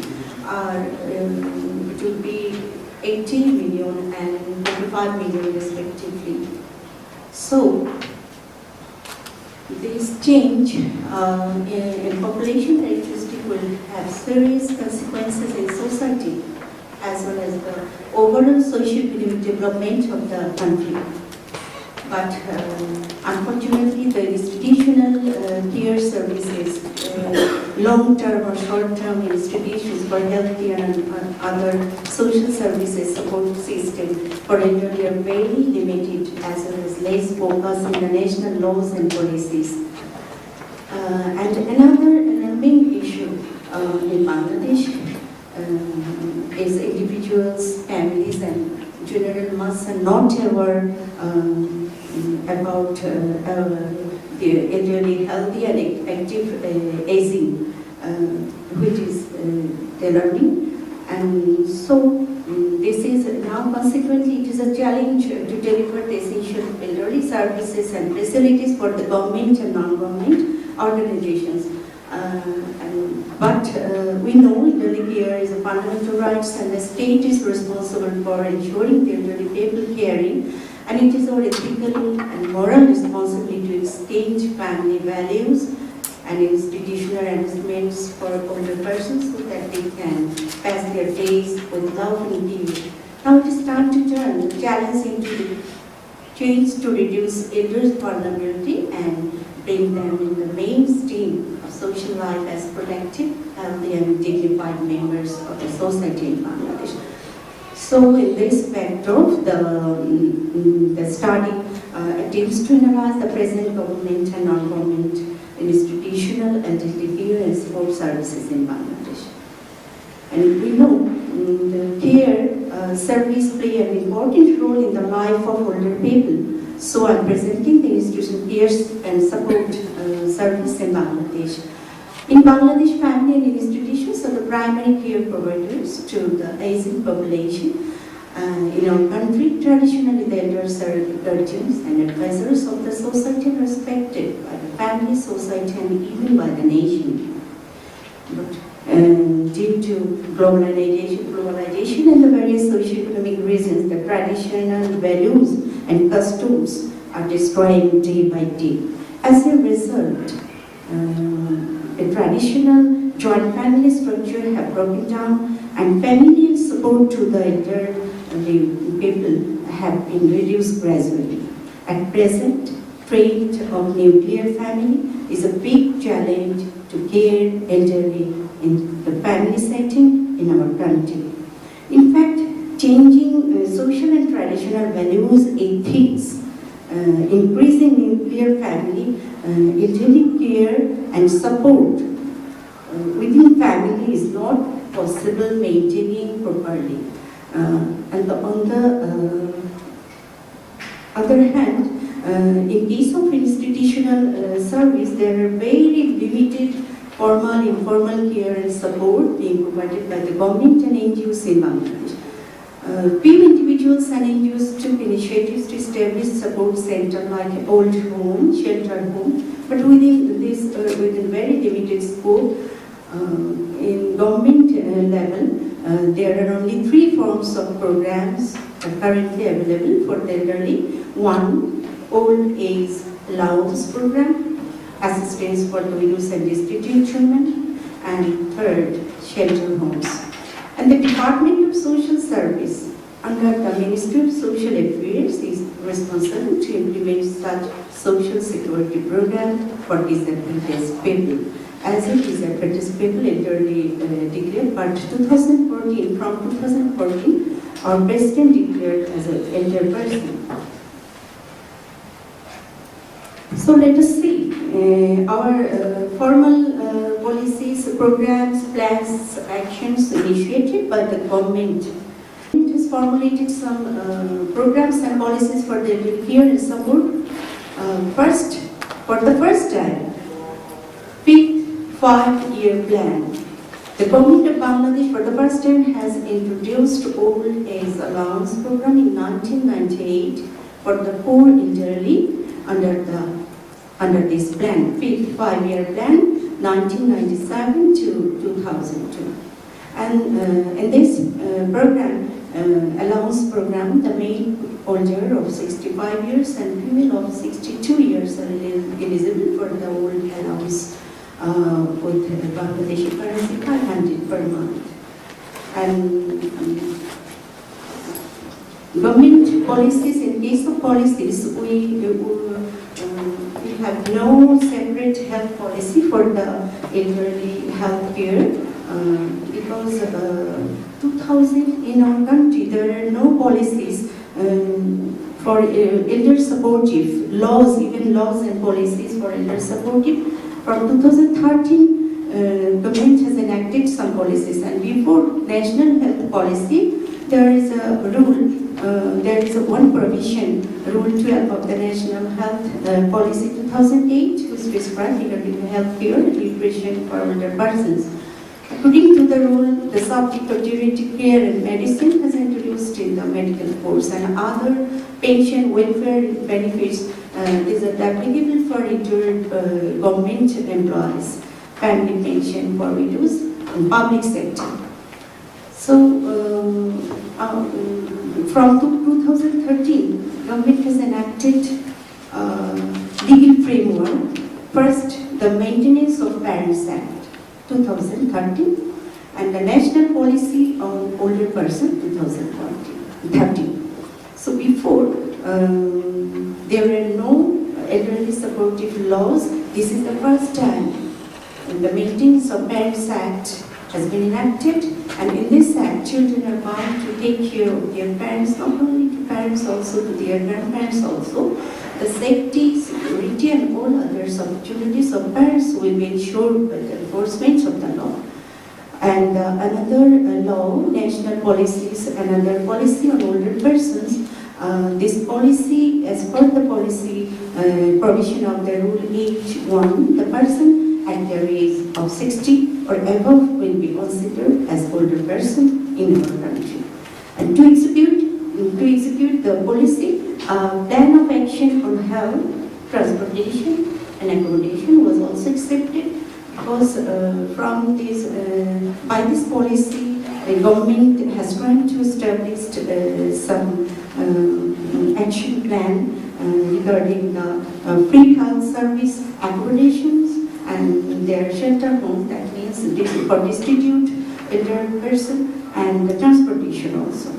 Speaker 7: are it will be 18 million and 45 million respectively. So this change in population characteristic will have serious consequences in society as well as the overall socio-economic development of the country. But unfortunately, the institutional care services, long-term or short-term institutions for healthcare and other social services support system for elderly are very limited as well as less focus in the national laws and policies. And another alarming issue in Bangladesh is individuals, families and general mass are not aware about the elderly healthy and active aging, which is alarming. And so this is now consequently it is a challenge to deliver the essential elderly services and facilities for the government and non-government organizations. But we know elderly care is a fundamental right and the state is responsible for ensuring the elderly people caring, and it is our ethical and moral responsibility to extend family values and institutional arrangements for older persons so that they can pass their days with love and peace. Now it is time to turn the challenge into change to reduce elders' vulnerability and bring them in the mainstream of social life as productive, healthy and dignified members of the society in Bangladesh. So in this backdrop, the study attempts to analyze the present government and non-government institutional elderly care and support services in Bangladesh. And we know the care service play an important role in the life of older people. So I'm presenting the institutional care and support service in Bangladesh. In Bangladesh, family and institutions are the primary care providers to the aging population. In our country, traditionally the elders are the guardians and advisors of the society, respected by the family, society and even by the nation. But due to globalization and the various socio-economic reasons, the traditional values and customs are destroying day by day. As a result, the traditional joint family structure have broken down and familial support to the elderly people have been reduced gradually. At present, trait of nuclear family is a big challenge to care elderly in the family setting in our country. In fact, changing social and traditional values, ethics, increasing nuclear family, elderly care and support within family is not possible maintaining properly. And on the other hand, in case of institutional service, there are very limited formal, informal care and support being provided by the government and NGOs in Bangladesh. Few individuals and NGOs took initiatives to establish support center like old home, shelter home, but within this, within very limited scope, in government level, there are only 3 forms of programs currently available for the elderly. 1, old age allowance program, assistance for the widows and destitute children, and 3rd, shelter homes. And the Department of Social Service under the Ministry of Social Affairs is responsible to implement such social security program for disadvantaged people. As a disadvantaged people entirely declared, but 2014, from 2014, our President declared as an elder person. So let us see our formal policies, programs, plans, actions initiated by the government. It has formulated some programs and policies for the care and support. First, for the first time, fifth 5-year plan. The government of Bangladesh for the first time has introduced old age allowance program in 1998 for the poor elderly under this plan, fifth 5-year plan, 1997 to 2002. And in this program, allowance program, the male older of 65 years and female of 62 years are eligible for the old allowance with Bangladeshi currency 500 per month. And government policies, in case of policies, we have no separate health policy for the elderly health care because 2000 in our country there are no policies for elder supportive laws, even laws and policies for elder supportive. From 2013, government has enacted some policies, and before national health policy, there is a rule, there is a one provision, Rule 12 of the National Health Policy 2008, which prescribes regarding health care and nutrition for older persons. According to the rule, the subject of geriatric care and medicine has introduced in the medical course, and other pension welfare benefits is applicable for retired government employees, family pension for widows, and public sector. So, from 2013, government has enacted legal framework. First, the Maintenance of Parents Act 2013, and the National Policy on Older Person 2013. So before, there were no elderly supportive laws. This is the first time the Maintenance of Parents Act has been enacted, and in this act, children are bound to take care of their parents, not only to parents, also to their grandparents also. The safety, security, and all others opportunities of parents will be ensured by the enforcement of the law. And another law, national policies, another policy on older persons. This policy, as per the policy provision of the Rule H1, the person at the age of 60 or above will be considered as older person in our country. And to execute the policy, plan of action on health, transportation, and accommodation was also accepted, because from this, by this policy, the government has tried to establish some action plan regarding the free health service, accommodations, and their shelter homes, that means for destitute elder person, and the transportation also.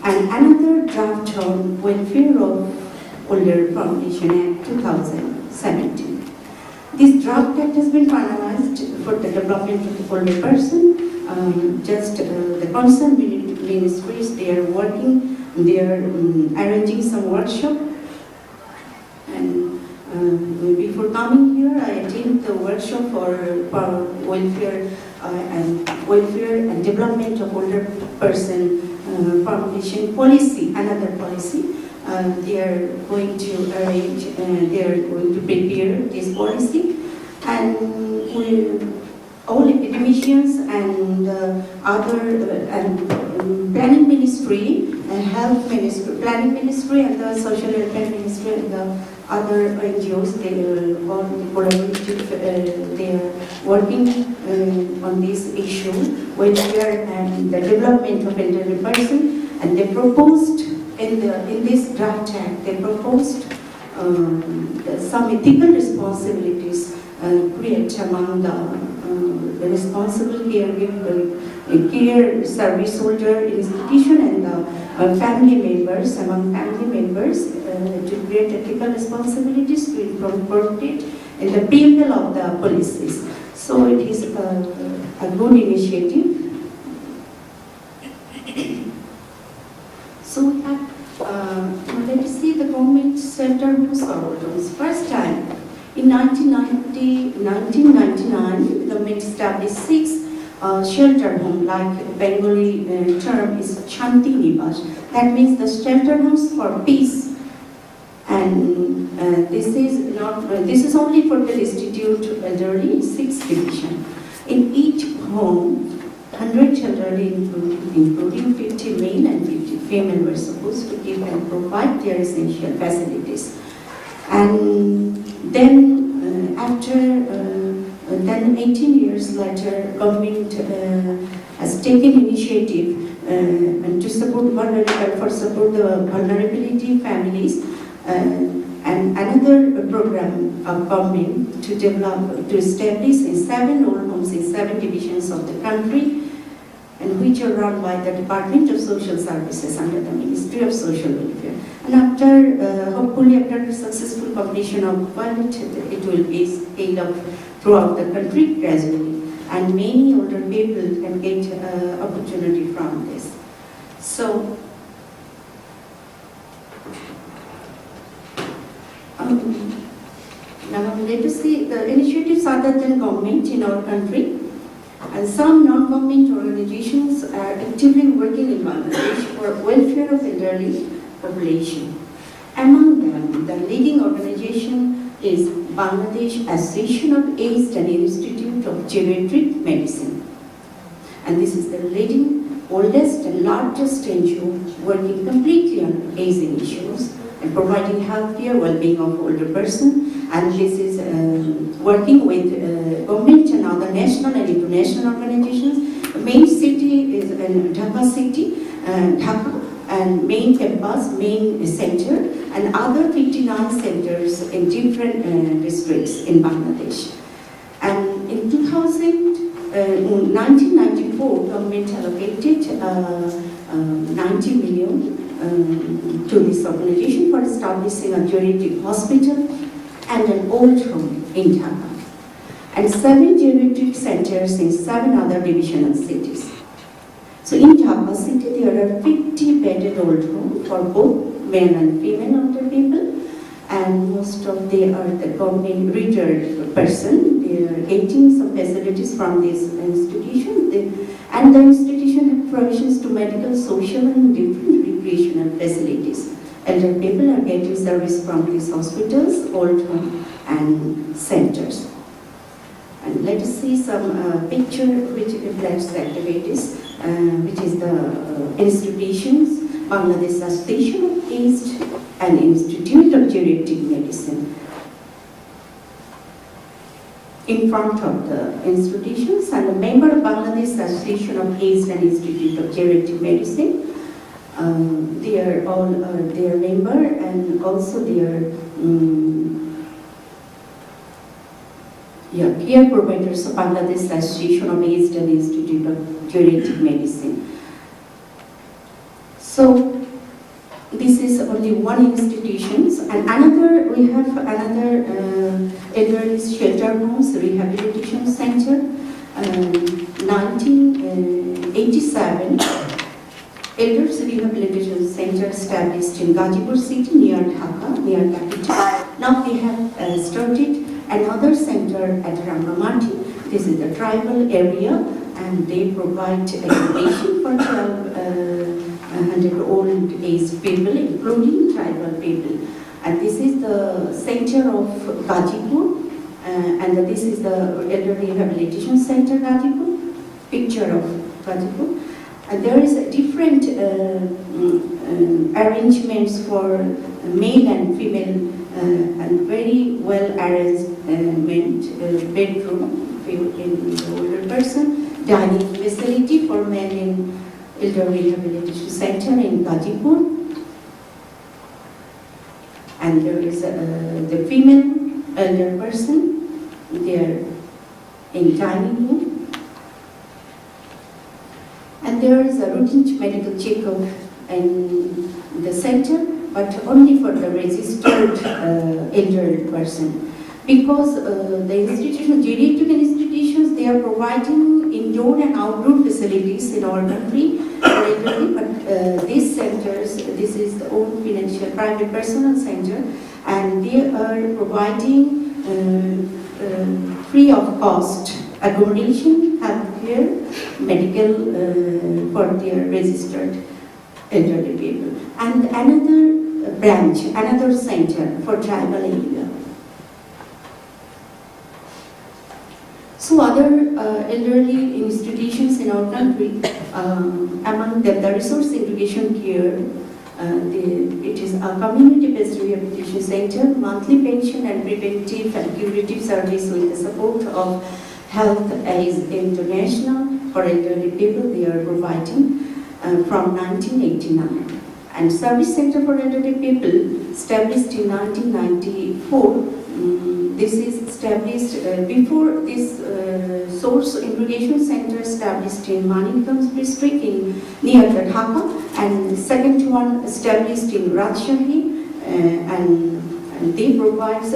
Speaker 7: And another draft on welfare of Older Foundation Act 2017. This draft act has been finalized for the development of the older person. The concerned ministries, they are working, they are arranging some workshop. And before coming here, I attended the workshop for welfare and development of older person foundation policy, another policy. They are going to arrange, they are going to prepare this policy, and all academicians and planning ministry and health ministry, planning ministry and the social welfare ministry and the other NGOs, they are all collaborative, they are working on this issue, welfare and the development of elderly person, and they proposed in this draft act, they proposed some ethical responsibilities create among the the responsible caregiver, care service holder institution and the family members, among family members, to create ethical responsibilities to incorporate in the people of the policies. So it is a good initiative. So we have, let us see the government shelter homes for orphans. First time in 1999, the government established 6 shelter home, like Bengali term is Shanti Nivas. That means the shelter homes for peace. And this is only for the destitute elderly, 6 division. In each home, 100 children, including 50 male and 50 female, were supposed to give and provide their essential facilities. And then then 18 years later, government has taken initiative and to support the vulnerability families, and another program of government to establish in 7 old homes in 7 divisions of the country, and which are run by the Department of Social Services under the Ministry of Social Welfare. And after, hopefully after the successful completion of the pilot, it will be scaled up throughout the country gradually, and many older people can get opportunity from this. So, now let us see the initiatives other than government in our country. And some non-government organizations are actively working in Bangladesh for welfare of elderly population. Among them, the leading organization is Bangladesh Association of Aged and Institute of Geriatric Medicine. And this is the leading, oldest and largest NGO working completely on aging issues and providing healthier well-being of older person. And this is working with government and other national and international organizations. The main city is in Dhaka city, Dhaka, and main campus, main center, and other 59 centers in different districts in Bangladesh. And in 1994, government allocated 90 million to this organization for establishing a geriatric hospital and an old home in Dhaka, and 7 geriatric centers in 7 other divisional cities. So in Dhaka city, there are 50-bedded old homes for both male and female older people, and most of they are the government retired person. They are getting some facilities from this institution, and the institution has provisions to medical, social, and different recreational facilities. Elder people are getting service from these hospitals, old home, and centers. And let us see some picture which reflects the activities, which is the institutions, Bangladesh Association of Aged and Institute of Geriatric Medicine. In front of the institutions, and a member of Bangladesh Association of Aged and Institute of Geriatric Medicine. They are all their member, and also their care providers of Bangladesh Association of Aged and Institute of Geriatric Medicine. So this is only one institution, and we have another elderly shelter homes rehabilitation center. 1987. Elders Rehabilitation Center established in Gazipur city near Dhaka, near capital. Now they have started another center at Rangamati. This is the tribal area, and they provide accommodation for 1,200 old aged people, including tribal people. And this is the center of Gazipur, and this is the Elder Rehabilitation Center Gazipur, picture of Gazipur. And there is a different arrangements for male and female, and very well arranged bedroom in the older person, dining facility for men in Elder Rehabilitation Center in Gazipur. And there is the female elder person there in dining room. And there is a routine medical checkup in the center, but only for the registered elderly person. Because the institution, geriatric institutions, they are providing indoor and outdoor facilities in our country for elderly, but these centers, this is the own financial private personal center, and they are providing free of cost accommodation, healthcare, medical for their registered elderly people. And another branch, another center for tribal area. So other elderly institutions in our country, among them the resource integration care, it is a community-based rehabilitation center, monthly pension and preventive and curative service with the support of Health Aid International for elderly people they are providing from 1989. And Service Center for Elderly People, established in 1994. This is established before this Source Integration Center established in Manikganj district near Dhaka, and second one established in Rajshahi, and they provides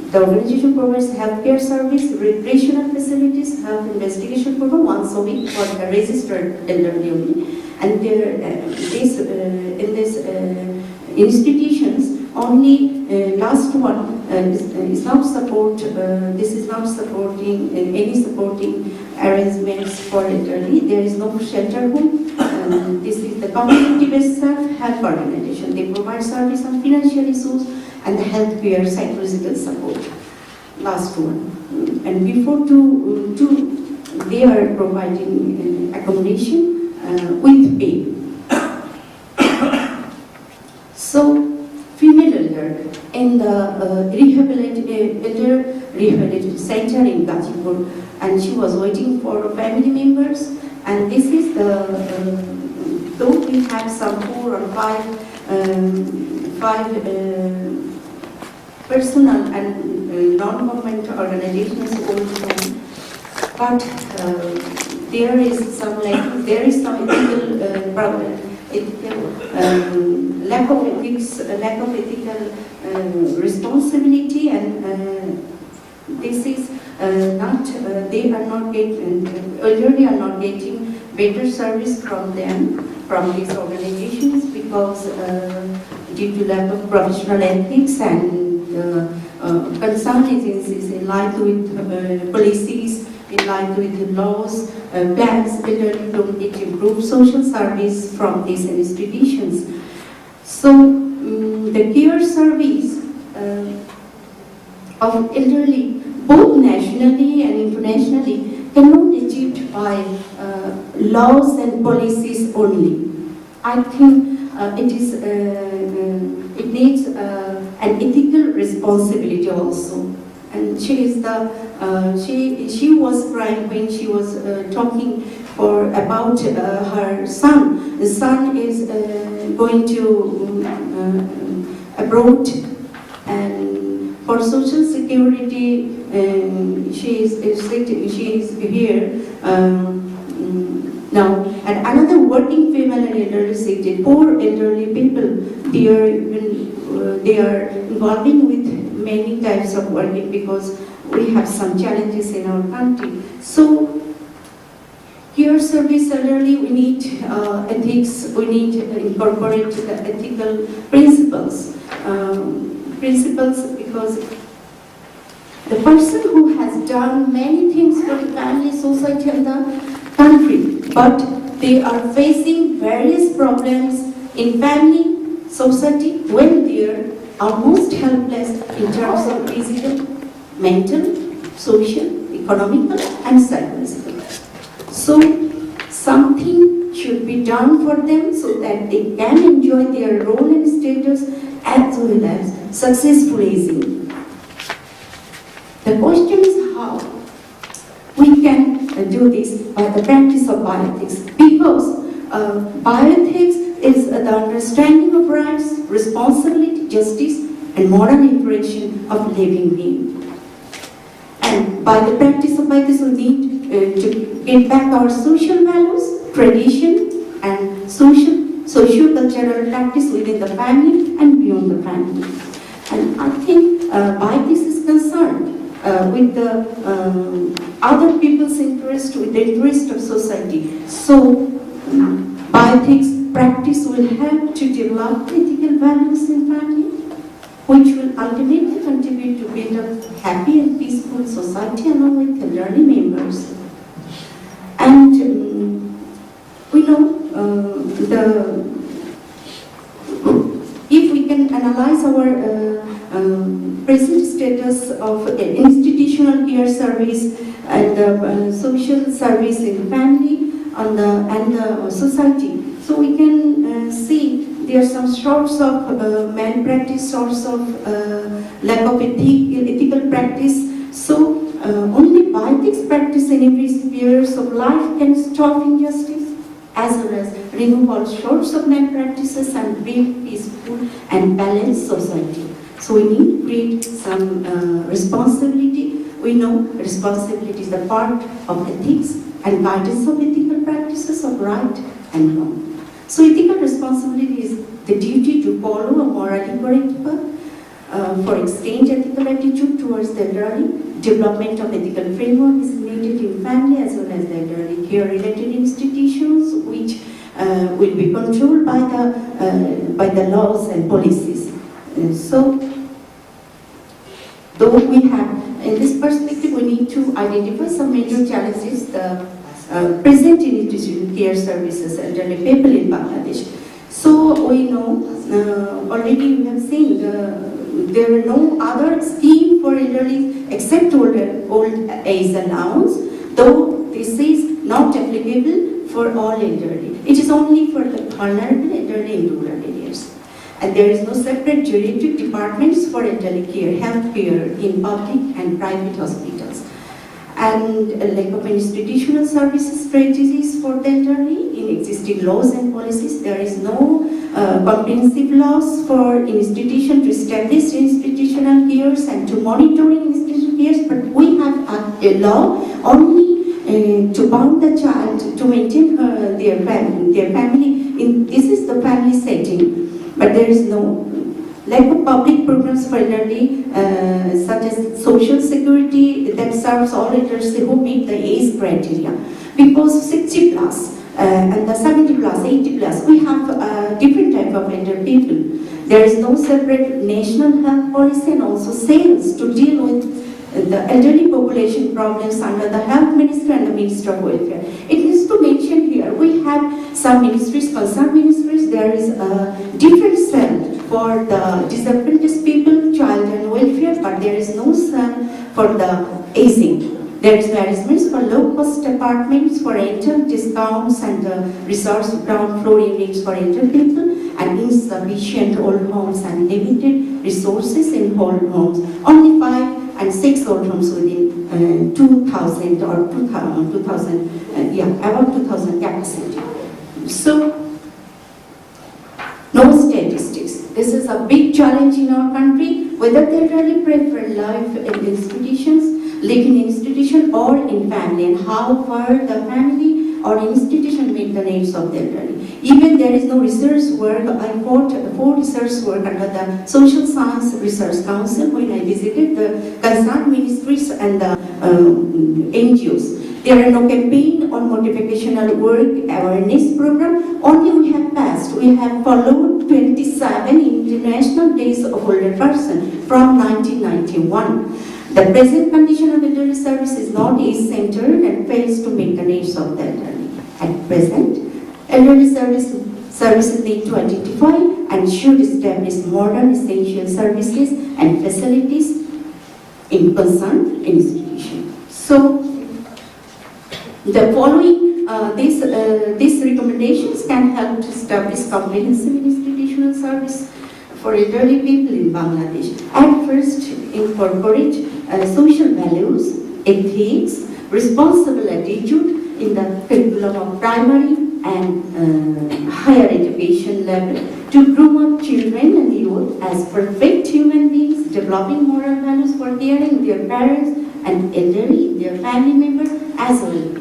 Speaker 7: the organization provides healthcare service, recreational facilities, health investigation program once a week for the registered elderly only. And there, in these institutions, only last one is not support. This is not supporting any supporting arrangements for elderly. There is no shelter home. This is the community-based self-help organization. They provide service on financial issues and the healthcare psychological support. Last one. And before two, they are providing accommodation with pay. So, female elder in the elder rehabilitation center in Gazipur, and she was waiting for family members. And this is the though we have some 4 or 5 personal and non-government organizations also, but there is some ethical problem. Lack of ethics, lack of ethical responsibility, and this is not. They are not getting. Elderly are not getting better service from them, from these organizations, because due to lack of professional ethics and concern agencies in line with policies, in line with the laws, plans, elderly don't get improved social service from these institutions. So the care service of elderly, both nationally and internationally, cannot be achieved by laws and policies only. I think it needs an ethical responsibility also. And she is she was crying when she was talking about her son. The son is going to abroad, and for social security she is here now. And another working female and elderly seated, poor elderly people, they are involving with many types of working because we have some challenges in our country. So, care service elderly, we need ethics, we need to incorporate the ethical principles. Principles because the person who has done many things for the family, society and the country, but they are facing various problems in family, society, when they are almost helpless in terms of physical, mental, social, economical and psychological. So something should be done for them so that they can enjoy their role and status as well as successful aging. The question is how we can do this by the practice of bioethics, because bioethics is the understanding of rights, responsibility, justice, and moral interaction of living beings. And by the practice of this, we need to get back our social values, tradition, and socio-cultural practice within the family and beyond the family. And I think by this is concerned with the other people's interest, with the interest of society. So, bioethics practice will help to develop ethical values in family, which will ultimately contribute to build a happy and peaceful society along with elderly members. And we know if we can analyze our present status of institutional care service and social service in family and the society, so we can see there are some sorts of malpractice, sorts of lack of ethical practice. So only bioethics practice in every spheres of life can stop injustice, as well as remove all sorts of malpractices and build peaceful and balanced society. So we need to create some responsibility. We know responsibility is the part of ethics and guidance of ethical practices of right and wrong. So ethical responsibility is the duty to follow a morally correct path, for exchange ethical attitude towards the elderly. Development of ethical framework is needed in family as well as the elderly care-related institutions, which will be controlled by the laws and policies. So, though we have, in this perspective, we need to identify some major challenges the present in institutional care services elderly people in Bangladesh. So we know already we have seen there are no other scheme for elderly except old age allowance, though this is not applicable for all elderly. It is only for the vulnerable elderly in rural areas. And there is no separate geriatric departments for elderly care, health care in public and private hospitals. And a lack of institutional services strategies for the elderly in existing laws and policies. There is no comprehensive laws for institution to establish institutional cares and to monitoring institutional cares, but we have a law only to bound the child to maintain their family. This is the family setting. But there is no lack of public programs for elderly, such as social security that serves all elderly who meet the age criteria. Because 60 plus and the 70 plus, 80 plus, we have different type of elderly people. There is no separate national health policy and also sales to deal with the elderly population problems under the Health Ministry and the Ministry of Welfare. It is to mention here, we have some ministries, concerned ministries, there is a different cell for the disadvantaged people, child and welfare, but there is no cell for the aging. There is arrangements for low-cost apartments for rental discounts and resource ground floor units for elderly people, and insufficient old homes and limited resources in old homes. Only 5 and 6 old homes within 2,000 or 2,000, about 2,000 capacity. So, no statistics. This is a big challenge in our country, whether they really prefer life in institutions, living in institution or in family, and how far the family or institution meet the needs of the elderly. Even there is no research work. I fought for research work under the Social Science Research Council when I visited the concerned ministries and the NGOs. There are no campaign or motivational work awareness program. Only we have passed. We have followed 27 International Days of Older Person from 1991. The present condition of elderly service is not age-centered and fails to meet the needs of the elderly. At present, elderly services need to identify and should establish modern essential services and facilities in concerned institution. So, the following these recommendations can help to establish comprehensive institutional service for elderly people in Bangladesh. At first, incorporate social values, ethics, responsible attitude in the curriculum of primary and higher education level to groom up children and youth as perfect human beings, developing moral values for caring their parents and elderly, their family members, as well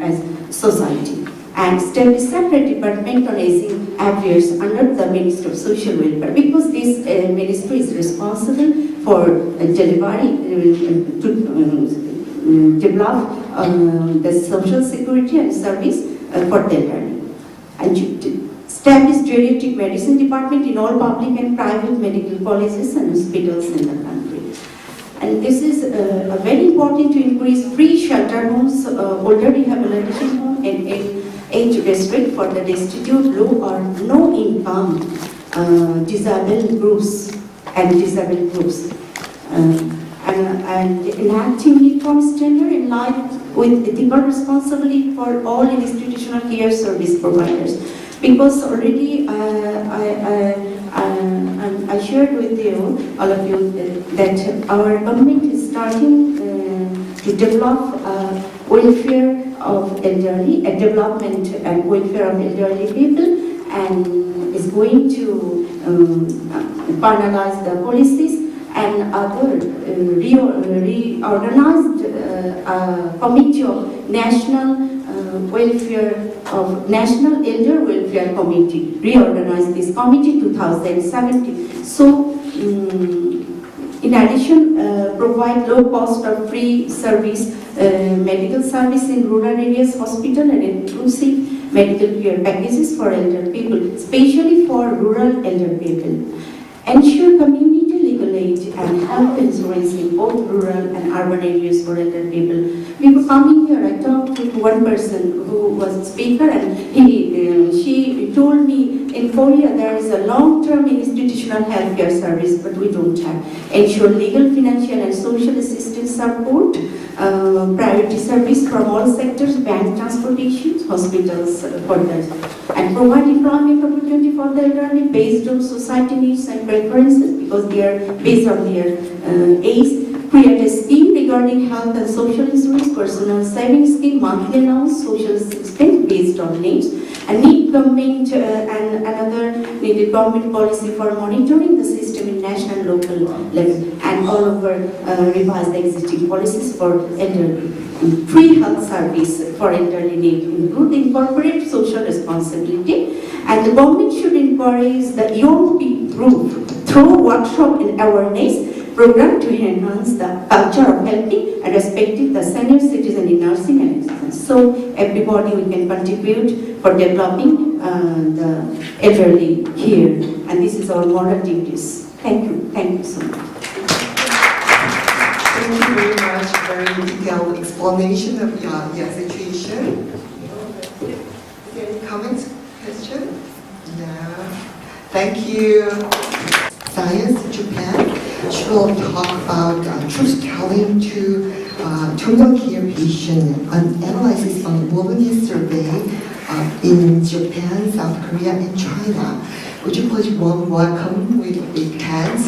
Speaker 7: as society. And establish separate department on aging affairs under the Ministry of Social Welfare, because this ministry is responsible for delivery to develop the social security and service for the elderly. And to establish geriatric medicine department in all public and private medical colleges and hospitals in the country. And this is very important to increase free shelter homes, older rehabilitation home, and age restrict for the destitute, low or no income disabled groups. And enacting uniform standard in line with ethical responsibility for all institutional care service providers. Because already I shared with you, all of you, that our government is starting to develop welfare of elderly, development and welfare of elderly people, and is going to finalize the policies and other reorganized committee of National Elder Welfare Committee, reorganized this committee 2017. So, in addition, provide low cost or free service, medical service in rural areas, hospital and inclusive medical care packages for elder people, especially for rural elder people. Ensure community legal aid and health insurance in both rural and urban areas for elder people. Before coming here, I talked with one person who was a speaker, and she told me in Korea there is a long-term institutional healthcare service, but we don't have. Ensure legal, financial and social assistance support, priority service from all sectors, bank transportation, hospitals for that. And provide employment opportunity for the elderly based on society needs and preferences, because they are based on their age. Create a scheme regarding health and social insurance, personal savings scheme, monthly allowance, social assistance based on needs, and need government and another needed government policy for monitoring the system in national and local level, and all over revise the existing policies for elderly. Free health service for elderly need include corporate social responsibility, and the government should encourage the young people through workshop and awareness program to enhance the culture of helping and respecting the senior citizen in nursing and existence. So everybody we can contribute for developing the elderly here, and this is our moral duties. Thank you so much.
Speaker 1: Thank you very much. Very detailed explanation of your situation. Any comments, question? No. Thank you. Science Japan will talk about truth-telling to terminal care patient, an analysis on womanist survey in Japan, South Korea, and China. Would you please warm welcome with big hands?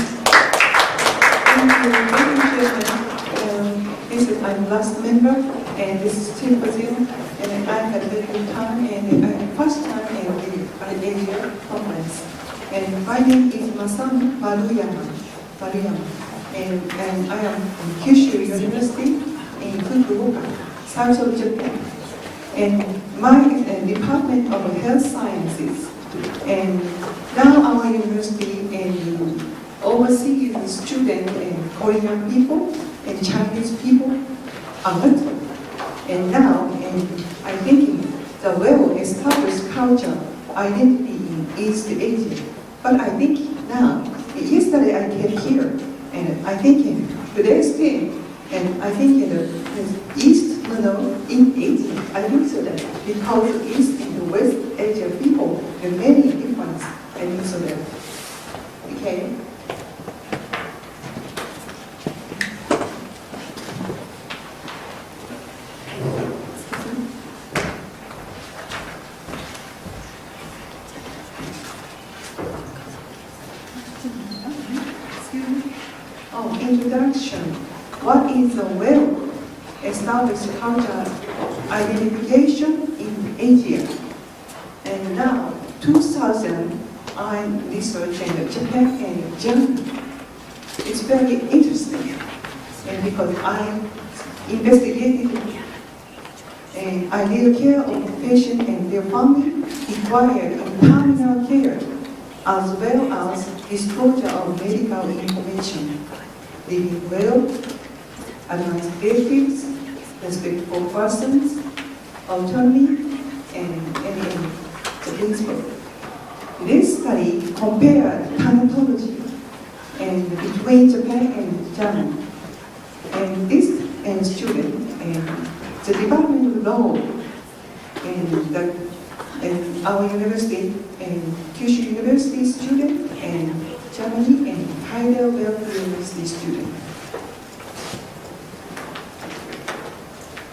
Speaker 8: This is my last member, and this is Team Brazil, and I had a very good time, and first time in the Asian conference. And my name is Masamu Maruyama, and I am from Kyushu University in Fukuoka, south of Japan. And my Department of Health Sciences, and now our university and overseas students and Korean people and Chinese people a lot. And now, I think the well-established culture identity in East Asia. But I think now, yesterday I came here, and I think today's day, and I think East, in Asia, I think so that because East and West Asia people, there are many differences, I think so that, okay? Introduction. What is a well-established culture identification in Asia? And now, 2000, I'm researching Japan and Germany. It's very interesting. And because I investigated and I did care of the patient and their family required in terminal care, as well as disclosure of medical information, living well, advanced ethics, respect for persons, autonomy, and the principle. This study compared thanatology and between Japan and Germany. And this and student and the Department of Law and our university and Kyushu University student and Germany and Heidelberg University student.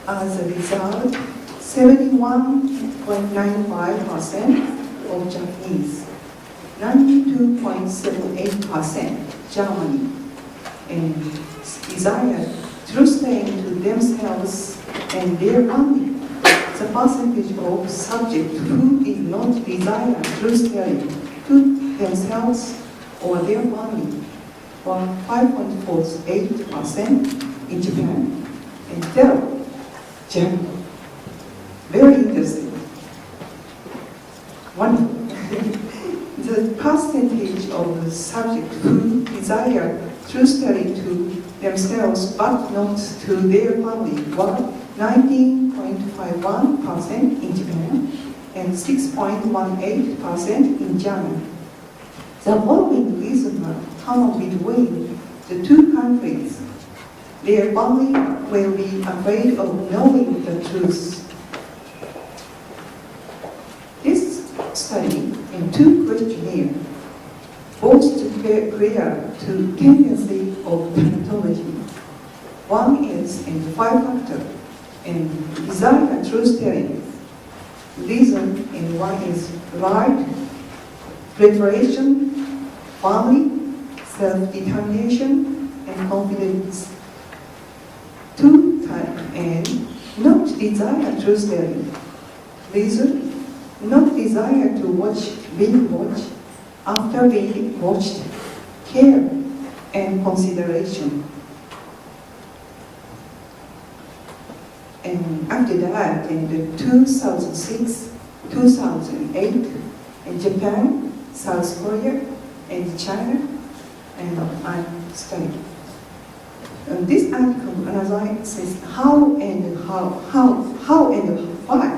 Speaker 8: As a result, 71.95% of Japanese, 92.78% Germany, and desire truth telling to themselves and their family. The percentage of subjects who did not desire truth telling to themselves or their family were 5.48% in Japan and 0 Germany. Very interesting. Wonderful. The percentage of the subjects who desire truth telling to themselves but not to their family were 19.51% in Japan and 6.18% in Germany. The following reasons are common between the two countries. Their family will be afraid of knowing the truth. This study and two questionnaires both clear to tendency of thanatology. One is in 5-factor and desire truth telling. Reason and one is right, preparation, family, self-determination, and confidence. 2 and not desire truth telling. Reason, not desire to being watched after being watched, care and consideration. And after that, in the 2006, 2008, in Japan, South Korea, and China, and I studied. This article analyzes how and why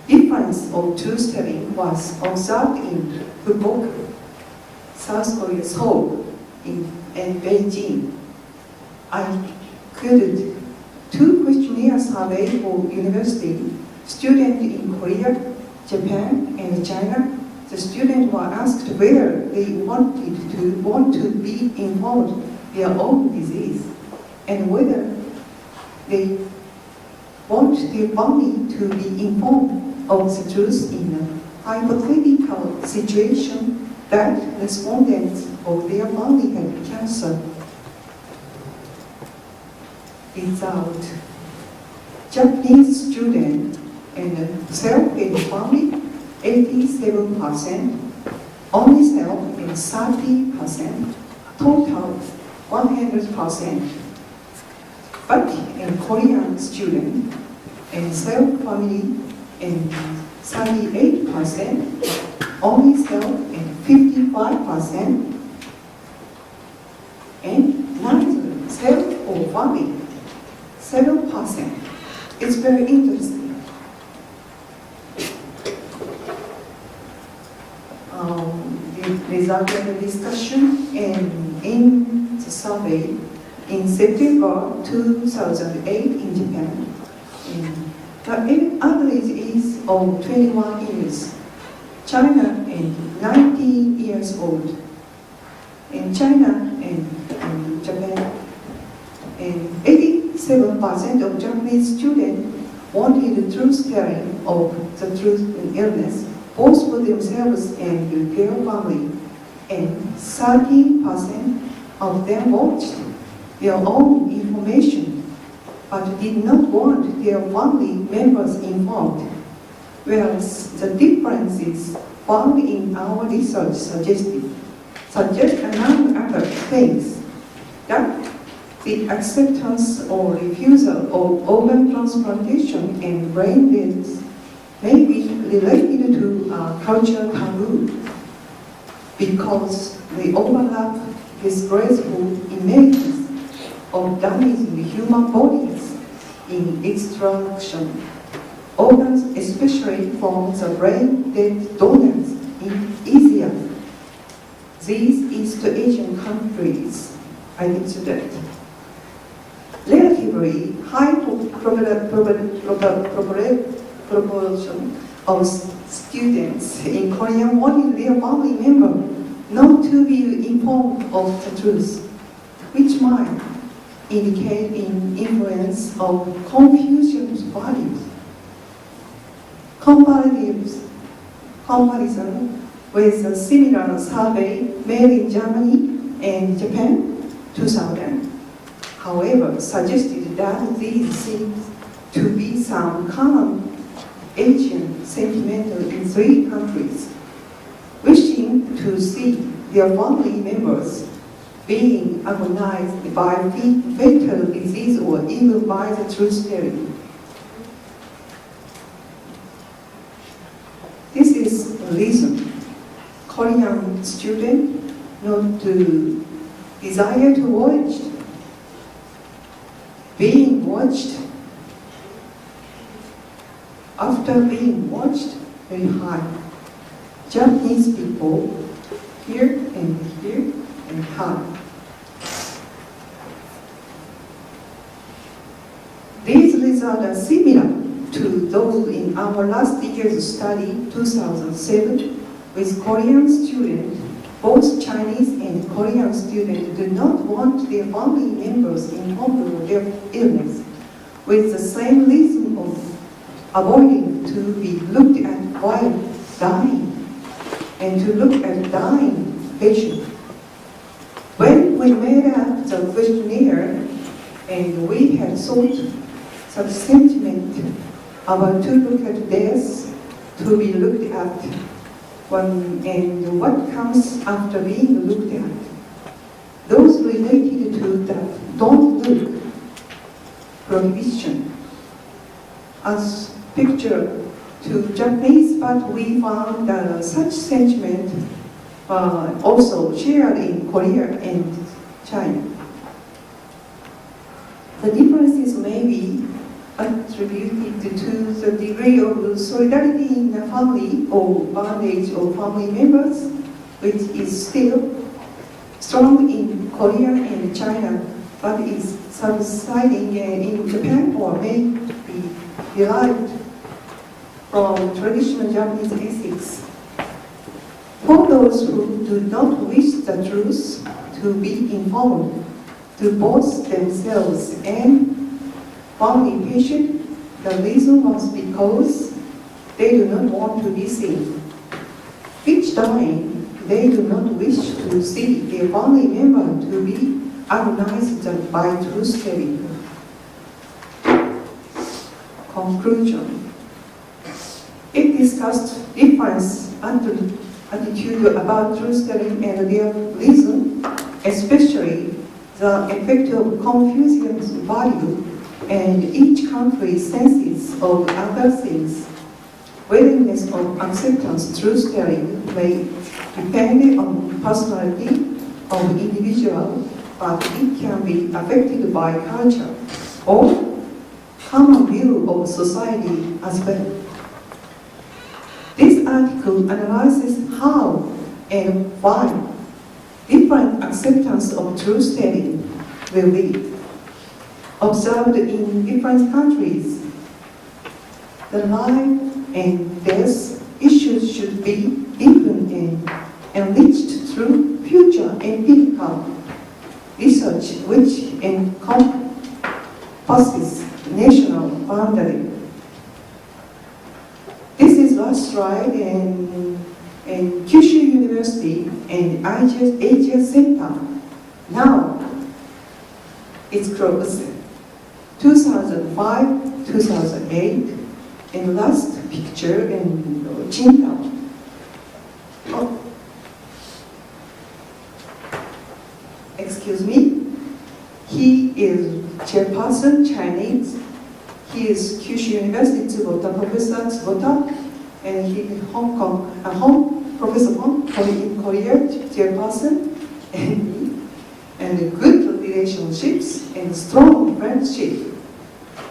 Speaker 8: difference of truth telling was observed in Fukuoka, South Korea, Seoul, and Beijing. I included 2 questionnaire survey for university students in Korea, Japan, and China. The students were asked whether they want to be informed their own disease and whether they want their family to be informed of the truth in a hypothetical situation that respondents of their family had cancer. Result: Japanese student and self-made family 87%, only self and 30%, total 100%. But in Korean student and self-family and 38%, only self and 55%, and neither self or family 7%. It's very interesting. The result of the discussion and in the survey in September 2008 in Japan. The average is of 21 years. China and 19 years old. In China and Japan, and 87% of Japanese students wanted the truth telling of the truth in illness, both for themselves and their family, and 30% of them watched their own information, but did not want their family members informed. Whereas the differences found in our research suggest among other things that the acceptance or refusal of organ transplantation and brain deaths may be related to a cultural taboo because they overlap disgraceful images of damaging human bodies in extraction. Organs, especially from the brain dead donors, is easier. These East Asian countries, I think that relatively high proportion of students in Korea wanted their family member not to be informed of the truth, which might indicate an influence of Confucius values. Comparison with a similar survey made in Germany and Japan 2000, however, suggested that these seem to be some common Asian sentiment in three countries, wishing to see their family members being agonized by fatal disease or even by the truth-telling. This is a reason Korean students not to desire to watch. Being watched, after being watched very hard, Japanese people here and hard. These results are similar to those in our last year's study, 2007, with Korean students. Both Chinese and Korean students do not want their family members informed of their illness, with the same reason of avoiding to be looked at while dying and to look at dying patients. When we made up the questionnaire and we had sought some sentiment about to look at death, to be looked at, and what comes after being looked at. Those related to that don't look prohibition as picture to Japanese, but we found such sentiment also shared in Korea and China. The differences may be attributed to the degree of solidarity in the family or bondage of family members, which is still strong in Korea and China, but is subsiding in Japan or may be derived from traditional Japanese ethics. For those who do not wish the truth to be informed to both themselves and family patient, the reason was because they do not want to be seen. Each time, they do not wish to see their family member to be agonized by truth-telling. Conclusion. It discussed different attitude about truth-telling and their reason, especially the effect of Confucius value and each country's senses of other things. Willingness of acceptance truth-telling may depend on personality of individual, but it can be affected by culture or common view of society as well. This article analyzes how and why different acceptance of truth-telling will be observed in different countries. The life and death issues should be deepened and enriched through future empirical research which encompasses national boundary. This is last slide in Kyushu University and Asia Center. Now it's closed. 2005, 2008, and last picture in Qingdao. Oh. Excuse me. He is chairperson Chinese. He is Kyushu University Tsubota Professor Tsubota, and he is Hong Kong, Professor Hong in Korea chairperson, and good relationships and strong friendship.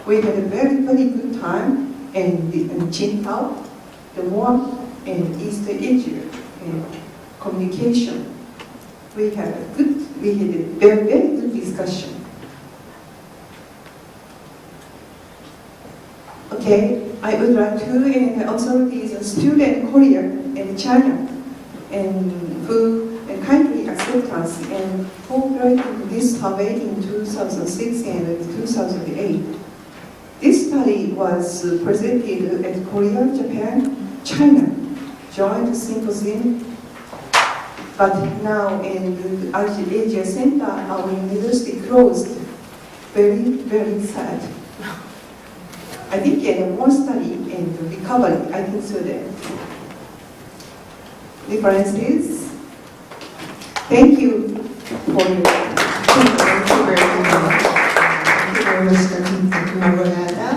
Speaker 8: We had a very, very good time in Qingdao, the more in East Asia, and communication. We had a very, very good discussion. Okay, I would like to also be a student in Korea and China, and who kindly accept us and cooperated this survey in 2006 and 2008. This study was presented at Korea, Japan, China joint symposium, but now in the Asia Center, our university closed. Very, very sad. I think more study and recovery, I think so there. Differences. Thank you for your
Speaker 1: Thank you very much. Thank you very much, Dr. Maruada,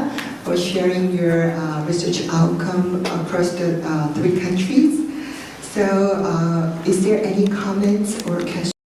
Speaker 1: for sharing your research outcome across the 3 countries. So, is there any comments or questions?